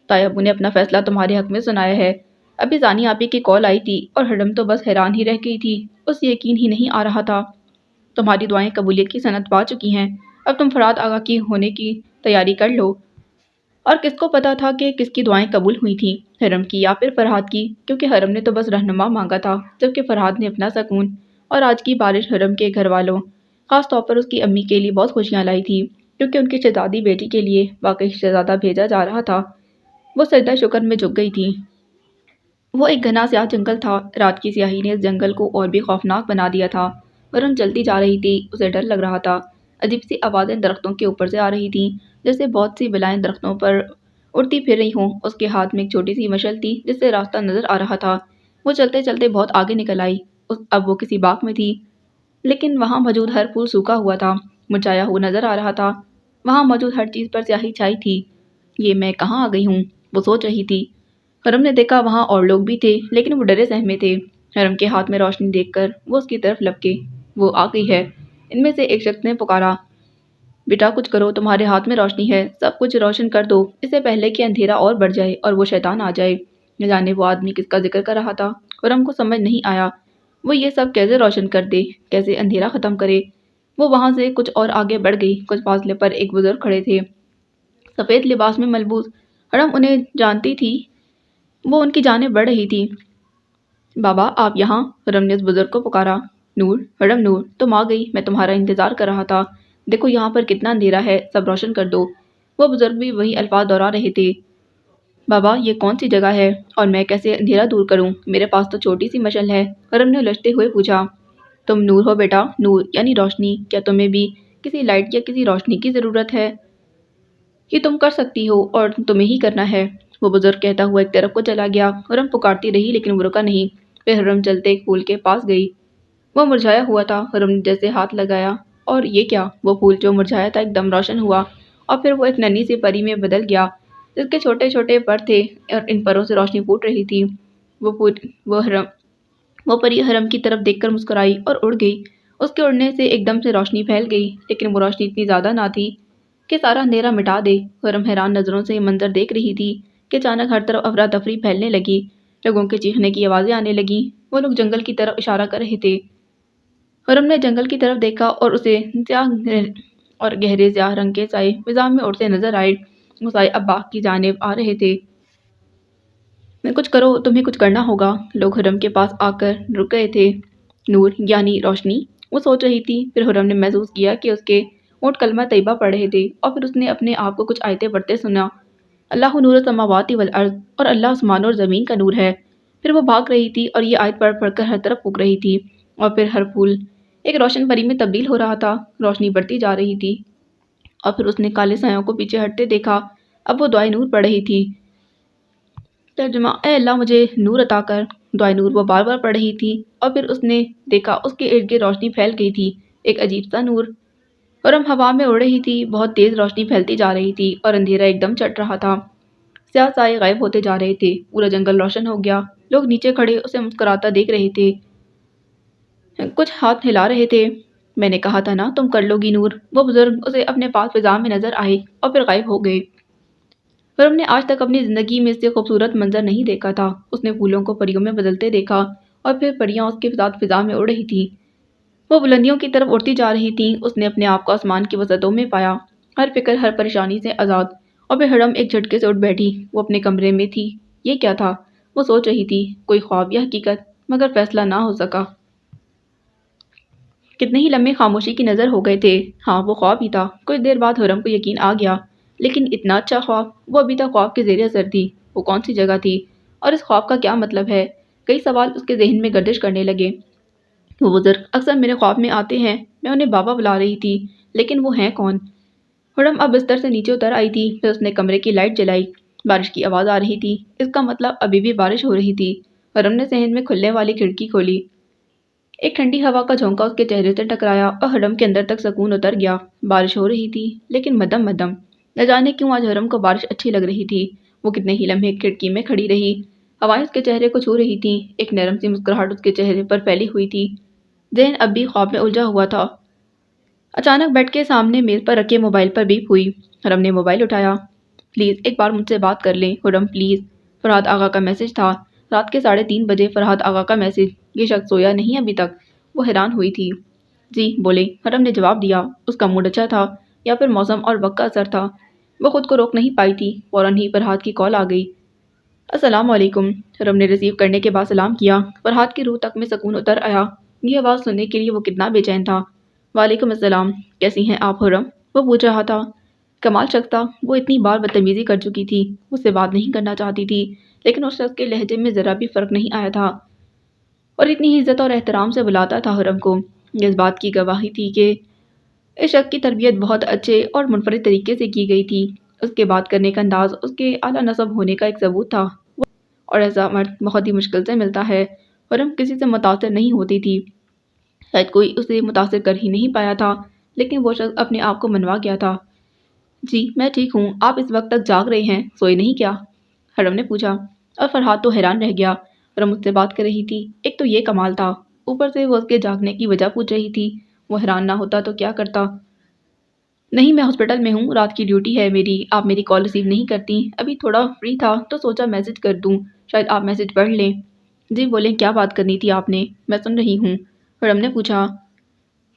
تائی ابو نے اپنا فیصلہ تمہارے حق میں سنایا ہے۔ ابھی ثانیہ آپی کی کال آئی تھی اور حرم تو بس حیران ہی رہ گئی تھی، اسے یقین ہی نہیں آ رہا تھا۔ تمہاری دعائیں قبولیت کی سند پا چکی ہیں، اب تم فرحات آغا کی ہونے کی تیاری کر لو۔ اور کس کو پتا تھا کہ کس کی دعائیں قبول ہوئی تھیں، حرم کی یا پھر فرحات کی، کیونکہ حرم نے تو بس رہنما مانگا تھا، جبکہ فرحات نے اپنا سکون۔ اور آج کی بارش حرم کے گھر والوں، خاص طور پر اس کی امی کے لیے بہت خوشیاں لائی تھی، کیونکہ ان کی شہزادی بیٹی کے لیے واقعی شہزادہ بھیجا جا رہا تھا۔ وہ سجدہ شکر میں جھک گئی تھی۔ وہ ایک گھنا سیاہ جنگل تھا، رات کی سیاہی نے اس جنگل کو اور بھی خوفناک بنا دیا تھا۔ حرم چلتی جا رہی تھی، اسے ڈر لگ رہا تھا۔ عجیب سی آوازیں درختوں کے اوپر سے آ رہی تھیں، جیسے بہت سی بلائیں درختوں پر اڑتی پھر رہی ہوں۔ اس کے ہاتھ میں ایک چھوٹی سی مشل تھی جس سے راستہ نظر آ رہا تھا۔ وہ چلتے چلتے بہت آگے نکل آئی۔ اب وہ کسی باغ میں تھی، لیکن وہاں موجود ہر پھول سوکھا ہوا تھا، مرجھایا ہوا نظر آ رہا تھا۔ وہاں موجود ہر چیز پر سیاہی چھائی تھی۔ یہ میں کہاں آ گئی ہوں، وہ سوچ رہی تھی۔ حرم نے دیکھا وہاں اور لوگ بھی تھے، لیکن وہ ڈرے سہمے تھے۔ حرم کے ہاتھ میں روشنی دیکھ کر وہ اس کی طرف لپکے۔ وہ آ گئی ہے، ان میں سے ایک شخص نے پکارا۔ بیٹا کچھ کرو، تمہارے ہاتھ میں روشنی ہے، سب کچھ روشن کر دو، اس سے پہلے کہ اندھیرا اور بڑھ جائے اور وہ شیطان آ جائے۔ نہ جانے وہ آدمی کس کا ذکر کر رہا تھا، حرم کو سمجھ نہیں آیا۔ وہ یہ سب کیسے روشن کر دے، کیسے اندھیرا ختم کرے۔ وہ وہاں سے کچھ اور آگے بڑھ گئی۔ کچھ فاصلے پر ایک بزرگ کھڑے تھے، سفید لباس میں ملبوس۔ حرم انہیں جانتی تھی، وہ ان کی جانب بڑھ رہی تھی۔ بابا آپ یہاں، حرم نے اس بزرگ کو پکارا۔ نور، حرم نور، تم آ گئی، میں تمہارا انتظار کر رہا تھا، دیکھو یہاں پر کتنا اندھیرا ہے، سب روشن کر دو۔ وہ بزرگ بھی وہی الفاظ دہرا رہے تھے۔ بابا یہ کون سی جگہ ہے اور میں کیسے اندھیرا دور کروں، میرے پاس تو چھوٹی سی مشل ہے، حرم نے الجھتے ہوئے پوچھا۔ تم نور ہو بیٹا، نور یعنی روشنی، کیا تمہیں بھی کسی لائٹ یا کسی روشنی کی ضرورت ہے؟ یہ تم کر سکتی ہو اور تمہیں ہی کرنا ہے، وہ بزرگ کہتا ہوا ایک طرف کو چلا گیا۔ حرم پکارتی رہی لیکن وہ رکا نہیں۔ پھر حرم چلتے ایک پھول کے پاس گئی۔ وہ مرجھایا ہوا تھا۔ حرم نے جیسے ہاتھ لگایا اور یہ کیا، وہ پھول جو مرجھایا تھا ایک دم روشن ہوا اور پھر وہ ایک ننھی سی پری میں بدل گیا جس کے چھوٹے چھوٹے پر تھے اور ان پروں سے روشنی پھوٹ رہی تھی۔ وہ پھول وہ پری حرم کی طرف دیکھ کر مسکرائی اور اڑ گئی۔ اس کے اڑنے سے ایک دم سے روشنی پھیل گئی، لیکن وہ روشنی اتنی زیادہ نہ تھی کہ سارا اندھیرا مٹا دے۔ حرم حیران نظروں سے یہ منظر دیکھ رہی تھی کہ اچانک ہر طرف افراتفری پھیلنے لگی، لوگوں کے چیخنے کی آوازیں آنے لگیں۔ وہ لوگ جنگل کی طرف اشارہ کر رہے تھے۔ حرم نے جنگل کی طرف دیکھا اور اسے گہرے سیاہ رنگ کے سائے فضا میں اڑتے نظر آئے۔ وہ سائے اب باغ کی جانب آ رہے تھے۔ کچھ کرو، تمہیں کچھ کرنا ہوگا۔ لوگ حرم کے پاس آ کر رک گئے تھے۔ نور یعنی روشنی، وہ سوچ رہی تھی۔ پھر حرم نے محسوس کیا کہ اس کے ہونٹ کلمہ طیبہ پڑھ رہے تھے اور پھر اس نے اپنے آپ کو کچھ آیتیں پڑھتے سنا۔ اللہ نور السماوات والارض، اور اللہ آسمان اور زمین کا نور ہے۔ پھر وہ بھاگ رہی تھی اور یہ آیت پڑھ پڑھ کر ہر طرف پھونک رہی تھی اور پھر ہر پھول ایک روشن پری میں تبدیل ہو رہا تھا۔ روشنی بڑھتی جا رہی تھی اور پھر اس نے کالے سایوں کو پیچھے ہٹتے دیکھا۔ اب وہ دعائے نور پڑھ رہی تھی۔ ترجمہ: اے اللہ مجھے نور عطا کر۔ دعائے نور وہ بار بار پڑھ رہی تھی اور پھر اس نے دیکھا اس کے ارد گرد روشنی پھیل گئی تھی، ایک عجیب سا نور۔ حرم ہوا میں اڑ رہی تھی، بہت تیز روشنی پھیلتی جا رہی تھی اور اندھیرا ایک دم چٹ رہا تھا۔ سیاہ سائے غائب ہوتے جا رہے تھے، پورا جنگل روشن ہو گیا۔ لوگ نیچے کھڑے اسے مسکراتا دیکھ رہے تھے، کچھ ہاتھ ہلا رہے تھے۔ میں نے کہا تھا نا تم کر لو گی نور۔ وہ بزرگ اسے اپنے پاس فضا میں نظر آئے اور پھر غائب ہو گئے۔ حرم نے آج تک اپنی زندگی میں اس سے خوبصورت منظر نہیں دیکھا تھا۔ اس نے پھولوں کو پریوں میں بدلتے دیکھا اور پھر پریاں اس کے ساتھ فضا میں اڑ رہی تھیں۔ وہ بلندیوں کی طرف اڑتی جا رہی تھیں۔ اس نے اپنے آپ کو آسمان کی وسعتوں میں پایا، ہر فکر ہر پریشانی سے آزاد۔ اور پھر حرم ایک جھٹکے سے اٹھ بیٹھی۔ وہ اپنے کمرے میں تھی۔ یہ کیا تھا؟ وہ سوچ رہی تھی، کوئی خواب یا حقیقت، مگر فیصلہ نہ ہو سکا۔ کتنے ہی لمحے خاموشی کی نظر ہو گئے تھے۔ ہاں وہ خواب ہی تھا۔ کچھ دیر بعد حرم کو یقین آ گیا، لیکن اتنا اچھا خواب؟ وہ ابھی تک خواب کے زیر اثر تھی۔ وہ کون سی جگہ تھی اور اس خواب کا کیا مطلب ہے؟ کئی سوال اس کے ذہن میں گردش کرنے لگے۔ وہ بزرگ اکثر میرے خواب میں آتے ہیں، میں انہیں بابا بلا رہی تھی، لیکن وہ ہیں کون؟ حرم اب بستر سے نیچے اتر آئی تھی۔ پھر اس نے کمرے کی لائٹ جلائی۔ بارش کی آواز آ رہی تھی، اس کا مطلب ابھی بھی بارش ہو رہی تھی۔ حرم نے صحن میں کھلنے والی کھڑکی کھولی۔ ایک ٹھنڈی ہوا کا جھونکا اس کے چہرے سے ٹکرایا اور حرم کے اندر تک سکون اتر گیا۔ بارش ہو رہی تھی، لیکن مدھم مدھم۔ نہ جانے کیوں آج حرم کو بارش اچھی لگ رہی تھی۔ وہ کتنے ہی لمحے کھڑکی میں کھڑی رہی۔ ہوائیں اس کے چہرے کو چھو رہی تھیں، ایک نرم سی مسکراہٹ اس کے چہرے پر پھیلی ہوئی تھی۔ ذہن اب بھی خواب میں الجھا ہوا تھا۔ اچانک بیڈ کے سامنے میز پر رکھے موبائل پر بیپ ہوئی۔ حرم نے موبائل اٹھایا۔ پلیز ایک بار مجھ سے بات کر لیں حرم، پلیز۔ فرحات آغا کا میسج تھا۔ رات کے 3:30 بجے فرحات آغا کا میسج۔ یہ شخص سویا نہیں ابھی تک؟ وہ حیران ہوئی تھی۔ جی بولے، حرم نے جواب دیا۔ اس کا موڈ اچھا تھا یا پھر موسم اور وقت کا اثر تھا؟ وہ خود کو روک نہیں پائی تھی۔ فوراً ہی فرحات کی کال آ گئی۔ السلام علیکم۔ حرم نے ریسیو کرنے کے بعد سلام کیا۔ فرحات کی روح تک میں سکون اتر آیا۔ یہ آواز سننے کے لیے وہ کتنا بے چین تھا۔ وعلیکم السلام، کیسی ہیں آپ حرم؟ وہ پوچھ رہا تھا۔ کمال شخص تھا۔ وہ اتنی بار بدتمیزی کر چکی تھی، مجھ سے بات نہیں کرنا چاہتی تھی، لیکن اس شخص کے لہجے میں ذرا بھی فرق نہیں آیا تھا اور اتنی ہی عزت اور احترام سے بلاتا تھا حرم کو۔ یہ اس بات کی گواہی تھی کہ اس شخص کی تربیت بہت اچھے اور منفرد طریقے سے کی گئی تھی۔ اس کے بات کرنے کا انداز اس کے اعلیٰ نسب ہونے کا ایک ثبوت تھا، اور ایسا مرد بہت ہی مشکل سے ملتا ہے۔ حرم کسی سے متاثر نہیں ہوتی تھی، شاید کوئی اسے متاثر کر ہی نہیں پایا تھا، لیکن وہ شخص اپنے آپ کو منوا گیا تھا۔ جی میں ٹھیک ہوں، آپ اس وقت تک جاگ رہے ہیں، سوئے نہیں کیا؟ حرم نے پوچھا، اور فرحات تو حیران رہ گیا۔ حرم مجھ سے بات کر رہی تھی، ایک تو یہ کمال تھا، اوپر سے وہ اس کے جاگنے کی وجہ پوچھ رہی تھی۔ وہ حیران نہ ہوتا تو کیا کرتا؟ نہیں میں ہاسپٹل میں ہوں، رات کی ڈیوٹی ہے میری، آپ میری کال ریسیو نہیں کرتی، ابھی تھوڑا فری تھا تو سوچا میسج کر دوں، شاید آپ میسج پڑھ لیں۔ جی بولیں، کیا بات کرنی تھی آپ نے؟ میں سن رہی ہوں۔ حرم نے پوچھا۔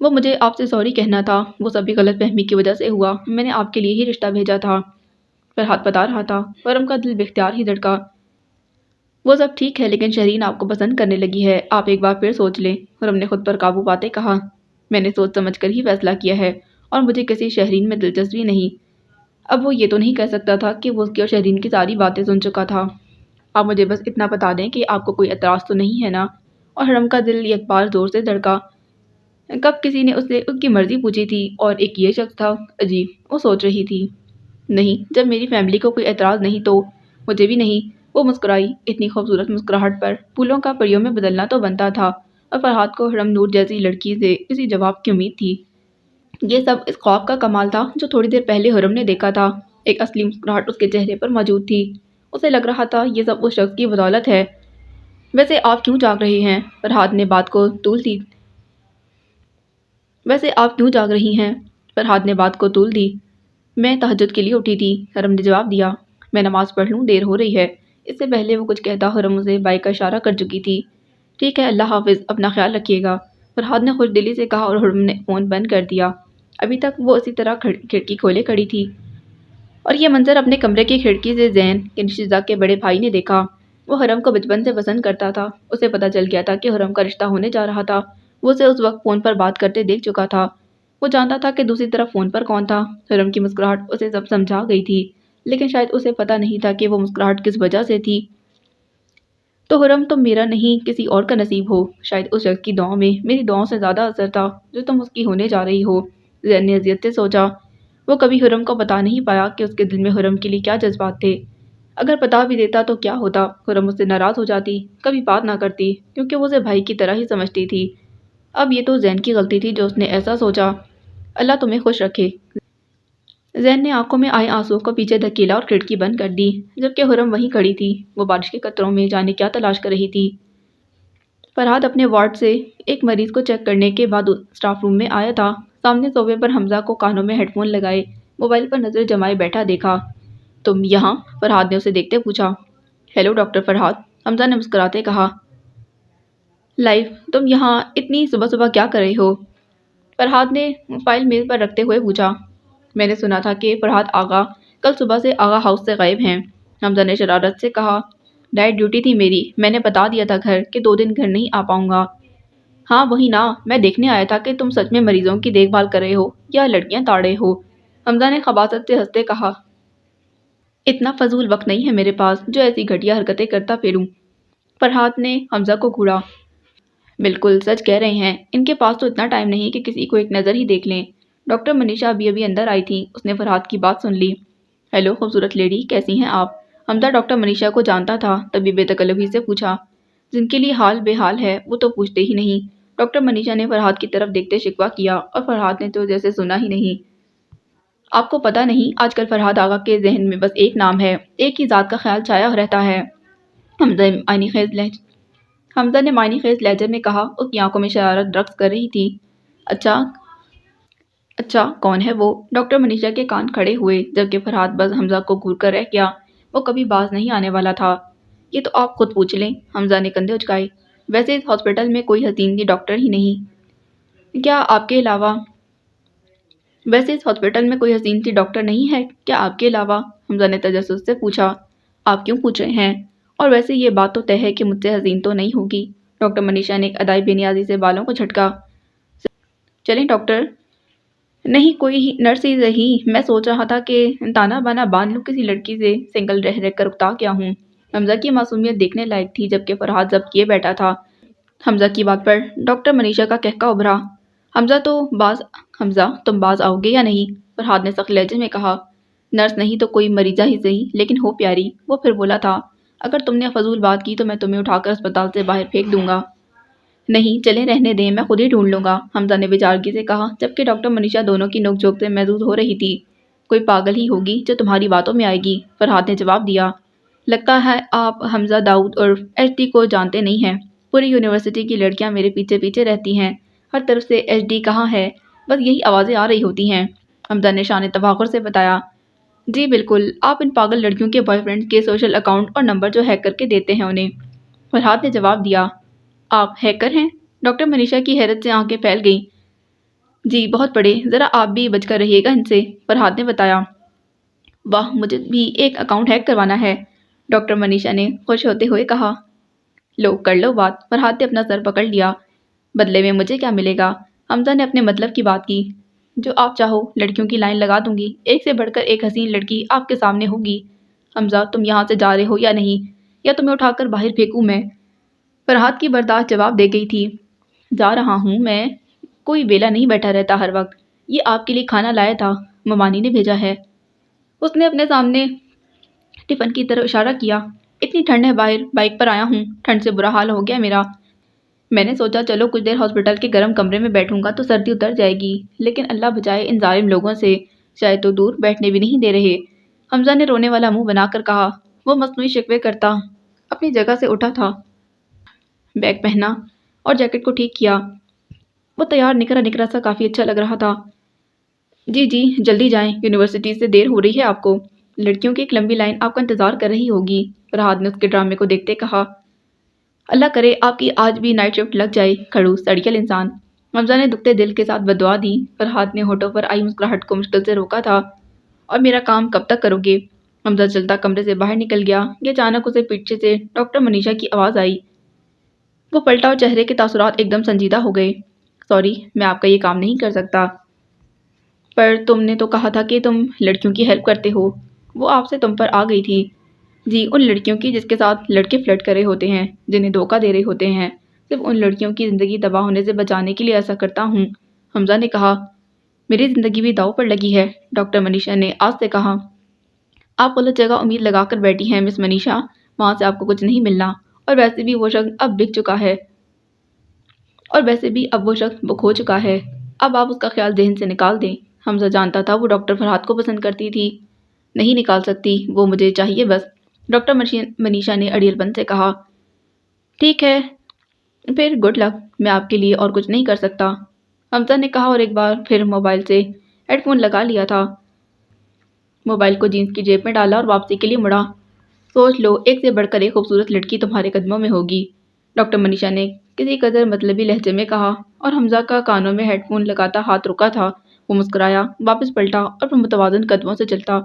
وہ مجھے آپ سے سوری کہنا تھا، وہ سبھی غلط فہمی کی وجہ سے ہوا، میں نے آپ کے لیے ہی رشتہ بھیجا تھا۔ فرحات بتا رہا تھا۔ حرم کا دل بے اختیار ہی دھڑکا۔ وہ سب ٹھیک ہے، لیکن شہرین آپ کو پسند کرنے لگی ہے، آپ ایک بار پھر سوچ لیں۔ حرم نے خود پر قابو پاتے کہا، میں نے سوچ سمجھ کر ہی فیصلہ کیا ہے اور مجھے کسی شہرین میں دلچسپی نہیں۔ اب وہ یہ تو نہیں کہہ سکتا تھا کہ وہ اس کی اور شہرین کی ساری باتیں سن چکا تھا۔ آپ مجھے بس اتنا بتا دیں کہ آپ کو کوئی اعتراض تو نہیں ہے نا؟ اور حرم کا دل ایک بار زور سے دھڑکا۔ کب کسی نے اس سے اس کی مرضی پوچھی تھی؟ اور ایک یہ شخص تھا، عجیب، وہ سوچ رہی تھی۔ نہیں، جب میری فیملی کو کوئی اعتراض نہیں تو مجھے بھی نہیں۔ وہ مسکرائی۔ اتنی خوبصورت مسکراہٹ پر پھولوں کا پریوں میں بدلنا تو بنتا تھا، اور فرحاد کو حرم نور جیسی لڑکی سے اسی جواب کی امید تھی۔ یہ سب اس خواب کا کمال تھا جو تھوڑی دیر پہلے حرم نے دیکھا تھا۔ ایک اصلی مسکراہٹ اس کے چہرے پر موجود تھی۔ اسے لگ رہا تھا یہ سب اس شخص کی بدولت ہے۔ ویسے آپ کیوں جاگ رہے ہیں؟ فرحاد نے بات کو طول دی۔ ویسے آپ کیوں جاگ رہی ہیں؟ فرحاد نے بات کو طول دی۔ میں تہجد کے لیے اٹھی تھی، حرم نے جواب دیا۔ میں نماز پڑھ لوں، دیر ہو رہی ہے۔ اس سے پہلے وہ کچھ کہتا حرم اسے بائک کا اشارہ کر چکی تھی۔ ٹھیک ہے، اللہ حافظ، اپنا خیال رکھیے گا، فرحاد نے خوش دلی سے کہا، اور حرم نے فون بند کر دیا۔ ابھی تک وہ اسی طرح کھڑکی کھولے کھڑی تھی، اور یہ منظر اپنے کمرے کی کھڑکی سے زین کے نشیزہ کے بڑے بھائی نے دیکھا۔ وہ حرم کو بچپن سے پسند کرتا تھا۔ اسے پتہ چل گیا تھا کہ حرم کا رشتہ ہونے جا رہا تھا۔ وہ اسے اس وقت فون پر بات کرتے دیکھ چکا تھا۔ وہ جانتا تھا کہ دوسری طرف فون پر کون تھا۔ حرم کی مسکراہٹ اسے سب سمجھا گئی تھی، لیکن شاید اسے پتہ نہیں تھا کہ وہ مسکراہٹ کس وجہ سے تھی۔ تو حرم، تم میرا نہیں کسی اور کا نصیب ہو۔ شاید اس شخص کی دعاؤں میں میری دعاؤں سے زیادہ اثر تھا جو تم اس کی ہونے جا رہی ہو، زین نے اذیت سے سوچا۔ وہ کبھی حرم کو بتا نہیں پایا کہ اس کے دل میں حرم کے لیے کیا جذبات تھے۔ اگر بتا بھی دیتا تو کیا ہوتا؟ حرم اس سے ناراض ہو جاتی، کبھی بات نہ کرتی، کیونکہ وہ اسے بھائی کی طرح ہی سمجھتی تھی۔ اب یہ تو زین کی غلطی تھی جو اس نے ایسا سوچا۔ اللہ تمہیں خوش رکھے۔ زین نے آنکھوں میں آئے آنسوؤں کو پیچھے دھکیلا اور کھڑکی بند کر دی، جبکہ حرم وہیں کھڑی تھی۔ وہ بارش کے قطروں میں جانے کیا تلاش کر رہی تھی۔ فرحاد اپنے وارڈ سے ایک مریض کو چیک کرنے کے بعد اسٹاف روم میں آیا تھا۔ سامنے صوفے پر حمزہ کو کانوں میں ہیڈ فون لگائے موبائل پر نظر جمائے بیٹھا دیکھا۔ تم یہاں؟ فرحاد نے اسے دیکھتے پوچھا۔ ہیلو ڈاکٹر فرحاد، حمزہ نے مسکراتے کہا۔ لائف، تم یہاں اتنی صبح صبح کیا کر رہے ہو؟ فرحاد نے فائل میز پر رکھتے ہوئے پوچھا۔ میں نے سنا تھا کہ فرحاد آغا کل صبح سے آغا ہاؤس سے غائب ہیں، حمزہ نے شرارت سے کہا۔ ڈائٹ ڈیوٹی تھی میری، میں نے بتا دیا تھا گھر کہ 2 دن گھر نہیں آ پاؤں گا۔ ہاں وہی نا، میں دیکھنے آیا تھا کہ تم سچ میں مریضوں کی دیکھ بھال کر رہے ہو یا لڑکیاں تاڑ رہے ہو، حمزہ نے خباثت سے ہنستے کہا۔ اتنا فضول وقت نہیں ہے میرے پاس جو ایسی گھٹیا حرکتیں کرتا پھروں، فرحاد نے حمزہ کو گھوڑا۔ بالکل سچ کہہ رہے ہیں، ان کے پاس تو اتنا ٹائم نہیں کہ کسی کو ایک نظر ہی دیکھ لیں۔ ڈاکٹر منیشا ابھی اندر آئی تھی، اس نے فرحاد کی بات سن لی۔ ہیلو خوبصورت لیڈی، کیسی ہیں آپ؟ حمزہ ڈاکٹر منیشا کو جانتا تھا، تبھی بے تکلفی سے پوچھا۔ جن کے لیے حال بے حال ہے وہ تو پوچھتے ہی نہیں، ڈاکٹر منیشا نے فرحاد کی طرف دیکھتے شکوہ کیا، اور فرحاد نے تو جیسے سنا ہی نہیں۔ آپ کو پتہ نہیں، آج کل فرحاد آغا کے ذہن میں بس ایک نام ہے، ایک ہی ذات کا خیال چھایا رہتا ہے۔ حمزہ نے معنی خیز لہجے میں کہا، اس کی آنکھوں میں شرارت رقص کر رہی تھی۔ اچھا کون ہے وہ؟ ڈاکٹر منیشا کے کان کھڑے ہوئے، جبکہ فرحاد بس حمزہ کو گھور کر رہ گیا۔ وہ کبھی باز نہیں آنے والا تھا۔ یہ تو آپ خود پوچھ لیں، حمزہ نے کندھے اچکائے۔ ویسے اس ہاسپٹل میں کوئی حسین سی ڈاکٹر ہی نہیں کیا آپ کے علاوہ؟ حمزہ نے تجسس سے پوچھا۔ آپ کیوں پوچھ رہے ہیں؟ اور ویسے یہ بات تو طے ہے کہ مجھ سے حسین تو نہیں ہوگی، ڈاکٹر منیشا نے ایک ادائی بے نیازی سے بالوں کو جھٹکا۔ چلیں ڈاکٹر۔ نہیں، کوئی نرس ہی صحیح، میں سوچ رہا تھا کہ تانا بانا باندھ لوں کسی لڑکی سے، سنگل رہ کر اکتا گیا ہوں۔ حمزہ کی معصومیت دیکھنے لائق تھی، جبکہ فرحاد ضبط کیے بیٹھا تھا۔ حمزہ کی بات پر ڈاکٹر منیشا کا قہقہ ابھرا۔ حمزہ تم باز آؤ گے یا نہیں؟ فرحاد نے سخت لہجے میں کہا۔ نرس نہیں تو کوئی مریضہ ہی صحیح، لیکن ہو پیاری۔ وہ پھر بولا تھا، اگر تم نے فضول بات کی تو میں تمہیں اٹھا کر اسپتال سے باہر پھینک دوں گا۔ نہیں، چلیں رہنے دیں، میں خود ہی ڈھونڈ لوں گا، حمزہ نے بیچارگی سے کہا، جبکہ ڈاکٹر منیشا دونوں کی نوک جھونک سے محظوظ ہو رہی تھی۔ کوئی پاگل ہی ہوگی جو تمہاری باتوں میں آئے گی، فرحاد نے جواب دیا۔ لگتا ہے آپ حمزہ داؤد عرف ایچ ڈی کو جانتے نہیں ہیں۔ پوری یونیورسٹی کی لڑکیاں میرے پیچھے پیچھے رہتی ہیں، ہر طرف سے ایچ ڈی کہاں ہے، بس یہی آوازیں آ رہی ہوتی ہیں، حمزہ نے شان تفاخر سے بتایا۔ جی بالکل، آپ ان پاگل لڑکیوں کے بوائے فرینڈ کے سوشل اکاؤنٹ اور نمبر جو ہیک کر کے دیتے ہیں انہیں، فرحاد نے جواب دیا۔ آپ ہیکر ہیں؟ ڈاکٹر منیشا کی حیرت سے آنکھیں پھیل گئیں۔ جی بہت بڑے، ذرا آپ بھی بچ کر رہیے گا ان سے، فرحاد نے بتایا۔ واہ، مجھے بھی ایک اکاؤنٹ ہیک کروانا ہے، ڈاکٹر منیشا نے خوش ہوتے ہوئے کہا۔ لو کر لو بات، فرحاد نے اپنا سر پکڑ لیا۔ بدلے میں مجھے کیا ملے گا؟ حمزہ نے اپنے مطلب کی بات کی۔ جو آپ چاہو، لڑکیوں کی لائن لگا دوں گی، ایک سے بڑھ کر ایک حسین لڑکی آپ کے سامنے ہوگی۔ حمزہ تم یہاں سے جا رہے ہو یا نہیں، یا تمہیں اٹھا کر باہر پھینکوں میں؟ فرحاد کی برداشت جواب دے گئی تھی۔ جا رہا ہوں میں، کوئی ویلا نہیں بیٹھا رہتا ہر وقت، یہ آپ کے لیے کھانا لایا تھا، ممانی نے بھیجا ہے۔ اس نے اپنے سامنے ٹفن کی طرف اشارہ کیا۔ اتنی ٹھنڈ ہے باہر، بائک پر آیا ہوں، ٹھنڈ سے برا حال ہو گیا میرا۔ میں نے سوچا چلو کچھ دیر ہاسپٹل کے گرم کمرے میں بیٹھوں گا تو سردی اتر جائے گی، لیکن اللہ بچائے ان ظالم لوگوں سے، شاید تو دور بیٹھنے بھی نہیں دے رہے۔ حمزہ نے رونے والا منہ بنا کر کہا۔ وہ مصنوعی شکوے کرتا اپنی جگہ سے اٹھا تھا، بیگ پہنا اور جیکٹ کو ٹھیک کیا۔ وہ تیار نکھرا نکھرا سا کافی اچھا لگ رہا تھا۔ جی جی جلدی جائیں، یونیورسٹی سے دیر ہو رہی ہے آپ کو، لڑکیوں کی ایک لمبی لائن آپ کا انتظار کر رہی ہوگی، فرحاد نے اس کے ڈرامے کو دیکھتے کہا۔ اللہ کرے آپ کی آج بھی نائٹ شفٹ لگ جائے، کھڑوس سڑیل انسان۔ حمزہ نے دکھتے دل کے ساتھ بددعا دی۔ فرحاد نے ہونٹوں پر آئی مسکراہٹ کو مشکل سے روکا تھا۔ اور میرا کام کب تک کرو گے؟ حمزہ چلتا کمرے سے باہر نکل گیا کہ اچانک اسے پیچھے سے ڈاکٹر منیشا کی آواز آئی۔ وہ پلٹا اور چہرے کے تاثرات ایک دم سنجیدہ ہو گئے۔ سوری، میں آپ کا یہ کام نہیں کر سکتا۔ پر تم نے تو کہا تھا کہ تم لڑکیوں کی ہیلپ کرتے ہو۔ وہ آپ سے تم پر آ گئی تھی۔ جی، ان لڑکیوں کی جس کے ساتھ لڑکے فلرٹ کر رہے ہوتے ہیں، جنہیں دھوکہ دے رہے ہوتے ہیں، صرف ان لڑکیوں کی زندگی تباہ ہونے سے بچانے کے لیے ایسا کرتا ہوں، حمزہ نے کہا۔ میری زندگی بھی داؤ پر لگی ہے، ڈاکٹر منیشا نے آج سے کہا۔ آپ غلط جگہ امید لگا کر بیٹھی ہیں مس منیشا، وہاں سے آپ کو کچھ نہیں ملنا، اور ویسے بھی وہ شخص اب بک چکا ہے، کھو چکا ہے، اب آپ اس کا خیال ذہن سے نکال دیں۔ حمزہ جانتا تھا وہ ڈاکٹر فرحاد کو پسند کرتی تھی۔ نہیں نکال سکتی، وہ مجھے چاہیے بس، ڈاکٹر منیشا نے اڑیل پن سے کہا۔ ٹھیک ہے پھر گڈ لک، میں آپ کے لیے اور کچھ نہیں کر سکتا، حمزہ نے کہا اور ایک بار پھر موبائل سے ہیڈ فون لگا لیا تھا۔ موبائل کو جینس کی جیب میں ڈالا اور واپسی کے لیے مڑا۔ سوچ لو ایک سے بڑھ کر ایک خوبصورت لڑکی تمہارے قدموں میں ہوگی، ڈاکٹر منیشا نے کسی قدر مطلبی لہجے میں کہا، اور حمزہ کا کانوں میں ہیڈ فون لگاتا ہاتھ رکا تھا۔ وہ مسکرایا، واپس پلٹا اور پھر متوازن قدموں سے چلتا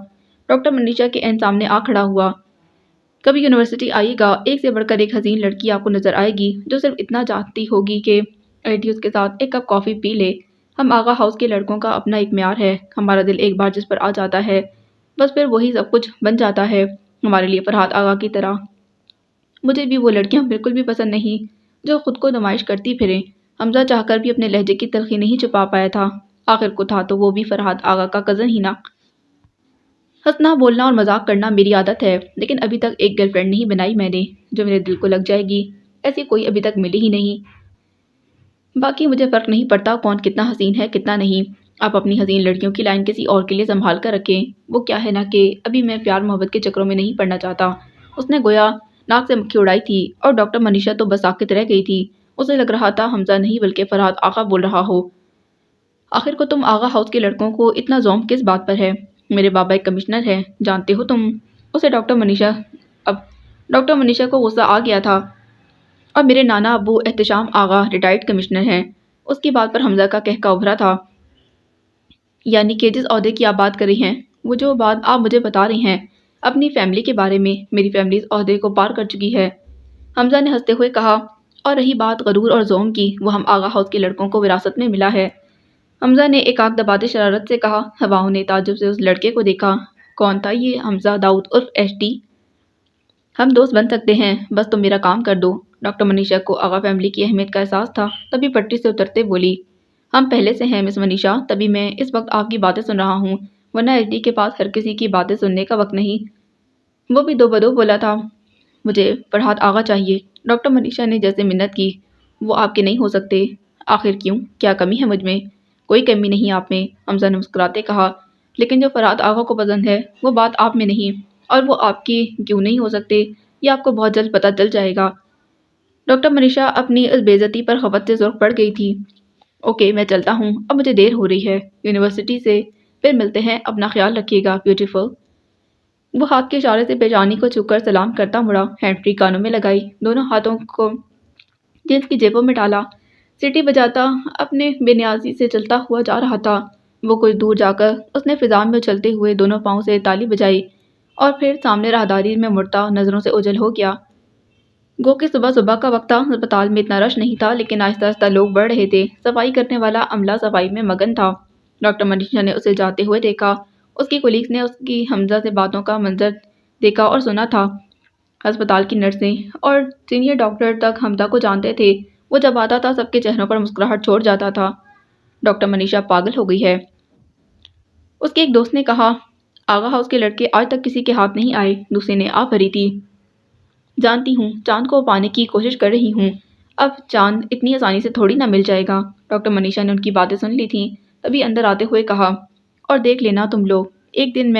ڈاکٹر منیشا کے عین سامنے آ کھڑا ہوا۔ کبھی یونیورسٹی آئیے گا، ایک سے بڑھ کر ایک حسین لڑکی آپ کو نظر آئے گی جو صرف اتنا چاہتی ہوگی کہ آئی اس کے ساتھ ایک کپ کافی پی لے۔ ہم آغا ہاؤس کے لڑکوں کا اپنا ایک معیار ہے، ہمارا دل ایک بار جس پر آ جاتا ہے بس پھر وہی سب کچھ بن جاتا ہے، ہمارے لیے فرحاد آغا کی طرح۔ مجھے بھی وہ لڑکیاں بالکل بھی پسند نہیں جو خود کو نمائش کرتی پھریں۔ حمزہ چاہ کر بھی اپنے لہجے کی تلخی نہیں چھپا پایا تھا، آخر کو تھا تو وہ بھی فرحاد آغا کا کزن ہی نا۔ ہنسنا بولنا اور مذاق کرنا میری عادت ہے، لیکن ابھی تک ایک گرل فرینڈ نہیں بنائی میں نے جو میرے دل کو لگ جائے گی، ایسی کوئی ابھی تک ملی ہی نہیں۔ باقی مجھے فرق نہیں پڑتا کون کتنا حسین ہے کتنا نہیں، آپ اپنی حسین لڑکیوں کی لائن کسی اور کے لیے سنبھال کر رکھیں۔ وہ کیا ہے نا کہ ابھی میں پیار محبت کے چکروں میں نہیں پڑنا چاہتا۔ اس نے گویا ناک سے مکھی اڑائی تھی اور ڈاکٹر منیشا تو بس ساکت رہ گئی تھی۔ اسے لگ رہا تھا حمزہ نہیں بلکہ فرحاد آغا بول رہا ہو۔ آخر کو تم آغا ہاؤس کے لڑکوں کو اتنا زوم کس بات پر ہے؟ میرے بابا ایک کمشنر ہے، جانتے ہو تم اسے؟ ڈاکٹر منیشا کو غصہ آ گیا تھا، اور میرے نانا ابو احتشام آغا ریٹائرڈ کمشنر ہیں۔ اس کی بات پر حمزہ کا کہکا ابھرا تھا۔ یعنی کہ جس عہدے کی آپ بات کر رہی ہیں، وہ جو بات آپ مجھے بتا رہی ہیں اپنی فیملی کے بارے میں، میری فیملی اس عہدے کو پار کر چکی ہے، حمزہ نے ہنستے ہوئے کہا۔ اور رہی بات غرور اور زوم کی، وہ ہم آغا ہاؤس کے لڑکوں کو وراثت میں ملا ہے، حمزہ نے ایک آنکھ دباتے شرارت سے کہا۔ ہواؤں نے تعجب سے اس لڑکے کو دیکھا۔ کون تھا یہ حمزہ داؤد عرف ایچ ڈی؟ ہم دوست بن سکتے ہیں، بس تم میرا کام کر دو۔ ڈاکٹر منیشا کو آغا فیملی کی اہمیت کا احساس تھا، تبھی پٹری سے اترتے بولی۔ ہم پہلے سے ہیں مس منیشا، تبھی میں اس وقت آپ کی باتیں سن رہا ہوں، ورنہ ایچ ڈی کے پاس ہر کسی کی باتیں سننے کا وقت نہیں۔ وہ بھی دو بدو بولا تھا۔ مجھے فرحاد آغا چاہیے، ڈاکٹر منیشا نے جیسے منت کی۔ وہ آپ کے نہیں ہو سکتے۔ آخر کیوں؟ کیا کمی ہے مجھ میں؟ کوئی کمی نہیں آپ میں، حمزہ نے مسکراتے کہا، لیکن جو فرحاد آغا کو پسند ہے وہ بات آپ میں نہیں، اور وہ آپ کی کیوں نہیں ہو سکتے یہ آپ کو بہت جلد پتہ چل جائے گا۔ ڈاکٹر منیشا اپنی اس بے عزتی پر خفت سے سرخ پڑ گئی تھی۔ اوکے میں چلتا ہوں، اب مجھے دیر ہو رہی ہے، یونیورسٹی سے پھر ملتے ہیں، اپنا خیال رکھیے گا بیوٹیفل۔ وہ ہاتھ کے اشارے سے پیشانی کو چھو کر سلام کرتا مڑا، ہینڈ فری کانوں میں لگائی، دونوں ہاتھوں کو جینس کی جیبوں میں ڈالا، سیٹی بجاتا اپنے بے نیازی سے چلتا ہوا جا رہا تھا۔ وہ کچھ دور جا کر اس نے فضا میں اچھلتے ہوئے دونوں پاؤں سے تالی بجائی اور پھر سامنے راہداری میں مڑتا نظروں سے اوجھل ہو گیا۔ گو کہ صبح صبح کا وقت تھا، ہسپتال میں اتنا رش نہیں تھا، لیکن آہستہ آہستہ لوگ بڑھ رہے تھے، صفائی کرنے والا عملہ صفائی میں مگن تھا۔ ڈاکٹر منیشا نے اسے جاتے ہوئے دیکھا، اس کی کولیگز نے اس کی حمزہ سے باتوں کا منظر دیکھا اور سنا تھا۔ ہسپتال کی نرسیں اور سینئر ڈاکٹر تک حمزہ کو جانتے تھے، وہ جب آتا تھا سب کے چہروں پر مسکراہٹ چھوڑ جاتا تھا۔ ڈاکٹر منیشا پاگل ہو گئی ہے، اس کے ایک دوست نے کہا۔ آغا ہاؤس کے لڑکے آج تک کسی کے ہاتھ نہیں آئے، دوسرے نے آ بھری تھی۔ جانتی ہوں چاند کو پانے کی کوشش کر رہی ہوں، اب چاند اتنی آسانی سے تھوڑی نہ مل جائے گا۔ ڈاکٹر منیشا نے ان کی باتیں سن لی تھیں، تبھی اندر آتے ہوئے کہا، اور دیکھ لینا تم لوگ ایک دن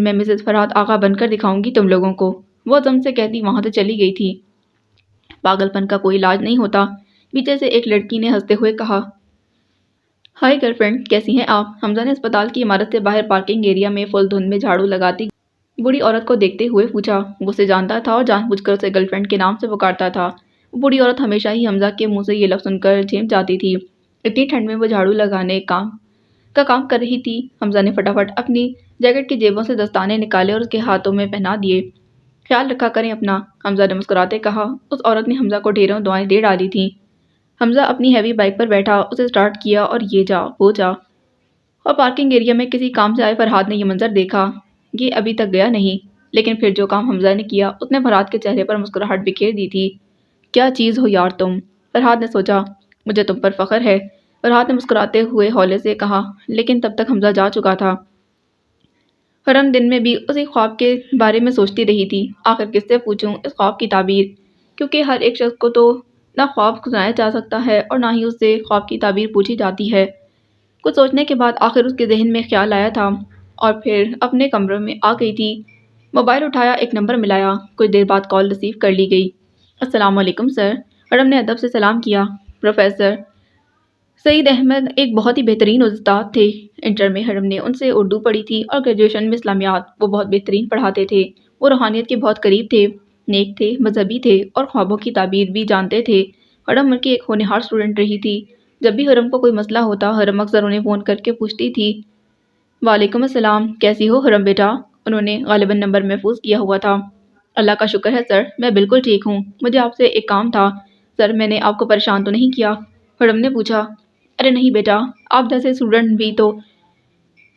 میں مسز فرحات آغا بن کر دکھاؤں گی تم لوگوں کو۔ وہ دم سے کہتی وہاں سے چلی گئی تھی۔ پاگل پن کا کوئی علاج نہیں ہوتا، پیچھے سے ایک لڑکی نے ہنستے ہوئے کہا، ہائی گرل فرینڈ، کیسی ہیں آپ؟ حمزہ نے اسپتال کی عمارت سے باہر پارکنگ ایریا میں فل دھند میں جھاڑو لگاتی بوڑھی عورت کو دیکھتے ہوئے پوچھا۔ وہ اسے جانتا تھا اور جان بوجھ کر اسے گرل فرینڈ کے نام سے پکارتا تھا۔ وہ بوڑھی عورت ہمیشہ ہی حمزہ کے منہ سے یہ لفظ سن کر جھیم جاتی تھی۔ اتنی ٹھنڈ میں وہ جھاڑو لگانے کا کام کر رہی تھی۔ حمزہ نے فٹافٹ اپنی جیکٹ کی جیبوں سے دستانے نکالے اور اس کے ہاتھوں میں پہنا دیے۔ خیال رکھا کریں اپنا، حمزہ نے مسکراتے کہا۔ اس عورت نے حمزہ کو ڈھیروں دعائیں دے ڈالی تھیں۔ حمزہ اپنی ہیوی بائک پر بیٹھا، اسے سٹارٹ کیا اور یہ جا وہ جا، اور پارکنگ ایریا میں کسی کام سے آئے فرحاد نے یہ منظر دیکھا۔ یہ ابھی تک گیا نہیں، لیکن پھر جو کام حمزہ نے کیا اس نے فرحاد کے چہرے پر مسکراہٹ بکھیر دی تھی۔ کیا چیز ہو یار تم، فرحاد نے سوچا۔ مجھے تم پر فخر ہے، فرحاد نے مسکراتے ہوئے ہولے سے کہا، لیکن تب تک حمزہ جا چکا تھا۔ حرم دن میں بھی اسی خواب کے بارے میں سوچتی رہی تھی۔ آخر کس سے پوچھوں اس خواب کی تعبیر، کیونکہ ہر ایک شخص کو تو نہ خواب سنایا جا سکتا ہے اور نہ ہی اس سے خواب کی تعبیر پوچھی جاتی ہے۔ کچھ سوچنے کے بعد آخر اس کے ذہن میں خیال آیا تھا اور پھر اپنے کمرے میں آ گئی تھی۔ موبائل اٹھایا، ایک نمبر ملایا، کچھ دیر بعد کال ریسیو کر لی گئی۔ السلام علیکم سر، حرم نے ادب سے سلام کیا۔ پروفیسر سعید احمد ایک بہت ہی بہترین استاد تھے۔ انٹر میں حرم نے ان سے اردو پڑھی تھی اور گریجویشن میں اسلامیات۔ وہ بہت بہترین پڑھاتے تھے، وہ روحانیت کے بہت قریب تھے، نیک تھے، مذہبی تھے اور خوابوں کی تعبیر بھی جانتے تھے۔ حرم ان کی ایک ہونہار اسٹوڈنٹ رہی تھی۔ جب بھی حرم کو کوئی مسئلہ ہوتا، حرم اکثر انہیں فون کر کے پوچھتی تھی، وعلیکم السلام، کیسی ہو حرم بیٹا؟ انہوں نے غالباً نمبر محفوظ کیا ہوا تھا۔ اللہ کا شکر ہے سر، میں بالکل ٹھیک ہوں۔ مجھے آپ سے ایک کام تھا۔ سر میں نے آپ کو پریشان تو نہیں کیا؟ حرم نے پوچھا۔ ارے نہیں بیٹا، آپ جیسے اسٹوڈنٹ بھی تو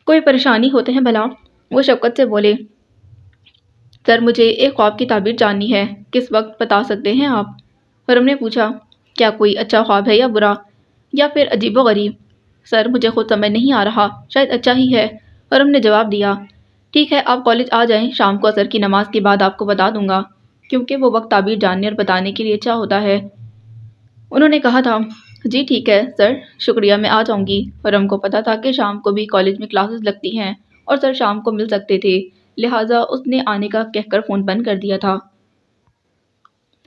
کوئی پریشانی ہوتے ہیں بھلا، وہ شفقت سے بولے۔ سر مجھے ایک خواب کی تعبیر جاننی ہے، کس وقت بتا سکتے ہیں آپ؟ حرم نے پوچھا۔ کیا کوئی اچھا خواب ہے یا برا، یا پھر عجیب و غریب؟ سر مجھے خود سمجھ نہیں آ رہا، شاید اچھا ہی ہے، حرم نے جواب دیا۔ ٹھیک ہے، آپ کالج آ جائیں، شام کو عصر کی نماز کے بعد آپ کو بتا دوں گا، کیونکہ وہ وقت تعبیر جاننے اور بتانے کے لیے اچھا ہوتا ہے، انہوں نے کہا تھا۔ جی ٹھیک ہے سر، شکریہ، میں آ جاؤں گی۔ حرم کو پتا تھا کہ شام کو بھی کالج میں کلاسز لگتی ہیں اور سر شام کو مل سکتے تھے، لہٰذا اس نے آنے کا کہہ کر فون بند کر دیا تھا۔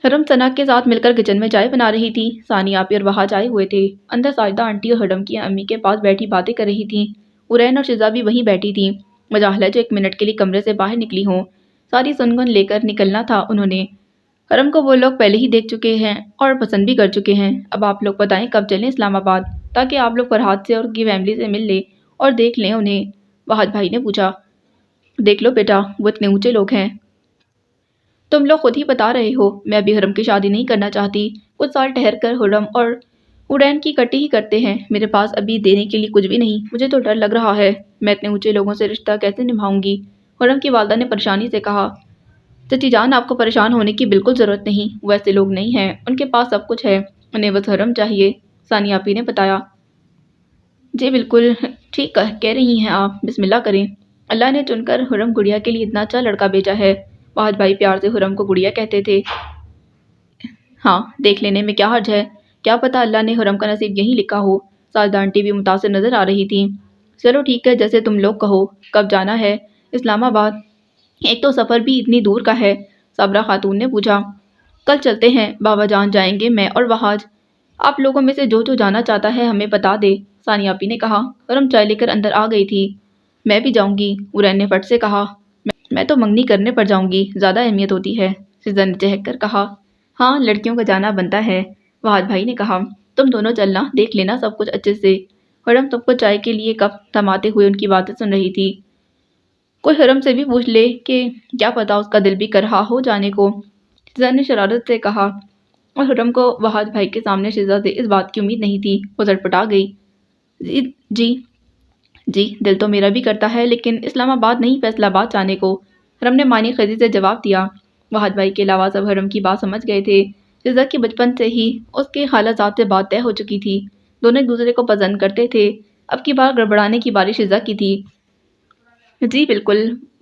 حرم ثنا کے ساتھ مل کر کچن میں چائے بنا رہی تھی۔ ثانی آپی اور وہاج آئے ہوئے تھے۔ اندر ساجدہ آنٹی اور حرم کی امی کے پاس بیٹھی باتیں کر رہی تھیں۔ ارین اور شزا بھی وہیں بیٹھی تھیں۔ مجاہل ہے جو ایک منٹ کے لیے کمرے سے باہر نکلی ہوں۔ ساری سنگن لے کر نکلنا تھا انہوں نے۔ حرم کو وہ لوگ پہلے ہی دیکھ چکے ہیں اور پسند بھی کر چکے ہیں۔ اب آپ لوگ بتائیں کب چلیں اسلام آباد، تاکہ آپ لوگ فرحاد سے اور ان کی فیملی سے مل لیں اور دیکھ لیں انہیں، وہاج بھائی نے پوچھا۔ دیکھ لو بیٹا، وہ اتنے اونچے لوگ ہیں، تم لوگ خود ہی بتا رہے ہو، میں ابھی حرم کی شادی نہیں کرنا چاہتی، کچھ سال ٹھہر کر حرم اور اڈین کی کٹی ہی کرتے ہیں، میرے پاس ابھی دینے کے لیے کچھ بھی نہیں، مجھے تو ڈر لگ رہا ہے، میں اتنے اونچے لوگوں سے رشتہ کیسے نبھاؤں گی؟ حرم کی والدہ نے پریشانی سے کہا۔ چچی جان، آپ کو پریشان ہونے کی بالکل ضرورت نہیں، وہ ایسے لوگ نہیں ہیں، ان کے پاس سب کچھ ہے، انہیں بس حرم چاہیے، ثانی آپی نے بتایا۔ جی بالکل ٹھیک کہہ رہی ہیں آپ، بسم اللہ کریں، اللہ نے چن کر حرم گڑیا کے لیے اتنا اچھا لڑکا بھیجا ہے، وہاج بھائی پیار سے حرم کو گڑیا کہتے تھے۔ ہاں، دیکھ لینے میں کیا حرج ہے، کیا پتہ اللہ نے حرم کا نصیب یہیں لکھا ہو، ساجدہ آنٹی بھی متاثر نظر آ رہی تھیں۔ چلو ٹھیک ہے، جیسے تم لوگ کہو، کب جانا ہے اسلام آباد؟ ایک تو سفر بھی اتنی دور کا ہے، صابرہ خاتون نے پوچھا۔ کل چلتے ہیں، بابا جان جائیں گے، میں اور وہاج، آپ لوگوں میں سے جو جانا چاہتا ہے ہمیں بتا دے، ثانی آپی نے کہا۔ حرم چائے لے کر اندر آ گئی تھی۔ میں بھی جاؤں گی، ارین نے فٹ سے کہا۔ میں تو منگنی کرنے پر جاؤں گی، زیادہ اہمیت ہوتی ہے، سزا نے چہک کر کہا۔ ہاں، لڑکیوں کا جانا بنتا ہے، وہاج بھائی نے کہا۔ تم دونوں چلنا، دیکھ لینا سب کچھ اچھے سے۔ حرم سب کو چائے کے لیے کپ تھماتے ہوئے ان کی باتیں سن رہی تھی۔ کوئی حرم سے بھی پوچھ لے کہ کیا پتا اس کا دل بھی کر رہا ہو جانے کو، شزا نے شرارت سے کہا، اور حرم کو وہاج بھائی کے سامنے شزا سے اس بات کی امید نہیں تھی، وہ زٹپٹا گئی۔ جی دل تو میرا بھی کرتا ہے، لیکن اسلام آباد نہیں فیصل آباد جانے کو، حرم نے معنی خیزی سے جواب دیا۔ وہاج بھائی کے علاوہ سب حرم کی بات سمجھ گئے تھے۔ شزا کی بچپن سے ہی اس کے خالہ زاد سے بات طے ہو چکی تھی، دونوں ایک دوسرے کو پسند کرتے تھے، اب کی بار گڑبڑانے کی باری شزا کی تھی۔ جی بالکل،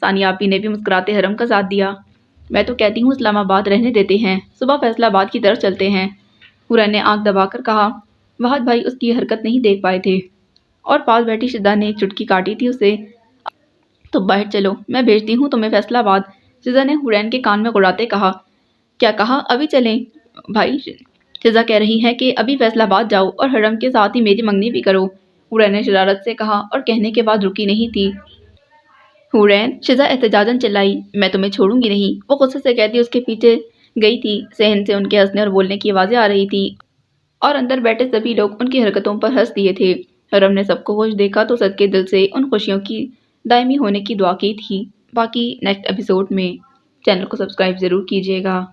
ثانیہ آپی نے بھی مسکراتے حرم کا ساتھ دیا۔ میں تو کہتی ہوں اسلام آباد رہنے دیتے ہیں، صبح فیصل آباد کی طرف چلتے ہیں۔ حورین نے آنکھ دبا کر کہا۔ وحد بھائی اس کی یہ حرکت نہیں دیکھ پائے تھے اور پاس بیٹھی شزا نے ایک چٹکی کاٹی تھی اسے۔ تو باہر چلو، میں بھیجتی ہوں تمہیں فیصل آباد، شزا نے حورین کے کان میں گڑاتے کہا۔ کیا کہا؟ ابھی چلیں بھائی؟ شزا کہہ رہی ہے کہ ابھی فیصل آباد جاؤ اور حرم کے ساتھ ہی میری منگنی بھی کرو، حورین نے شرارت سے کہا اور کہنے کے بعد رکی نہیں تھی۔ حورین، شزا احتجاجاً چلائی، میں تمہیں چھوڑوں گی نہیں۔ وہ غصے سے کہتی اس کے پیچھے گئی تھی۔ صحن سے ان کے ہنسنے اور بولنے کی آوازیں آ رہی تھی اور اندر بیٹھے سبھی لوگ ان کی حرکتوں پر ہنس دیے تھے۔ حرم نے سب کو خوش دیکھا تو صدقے دل سے ان خوشیوں کی دائمی ہونے کی دعا کی تھی۔ باقی نیکسٹ ایپیسوڈ میں۔ چینل کو سبسکرائب ضرور کیجیے گا۔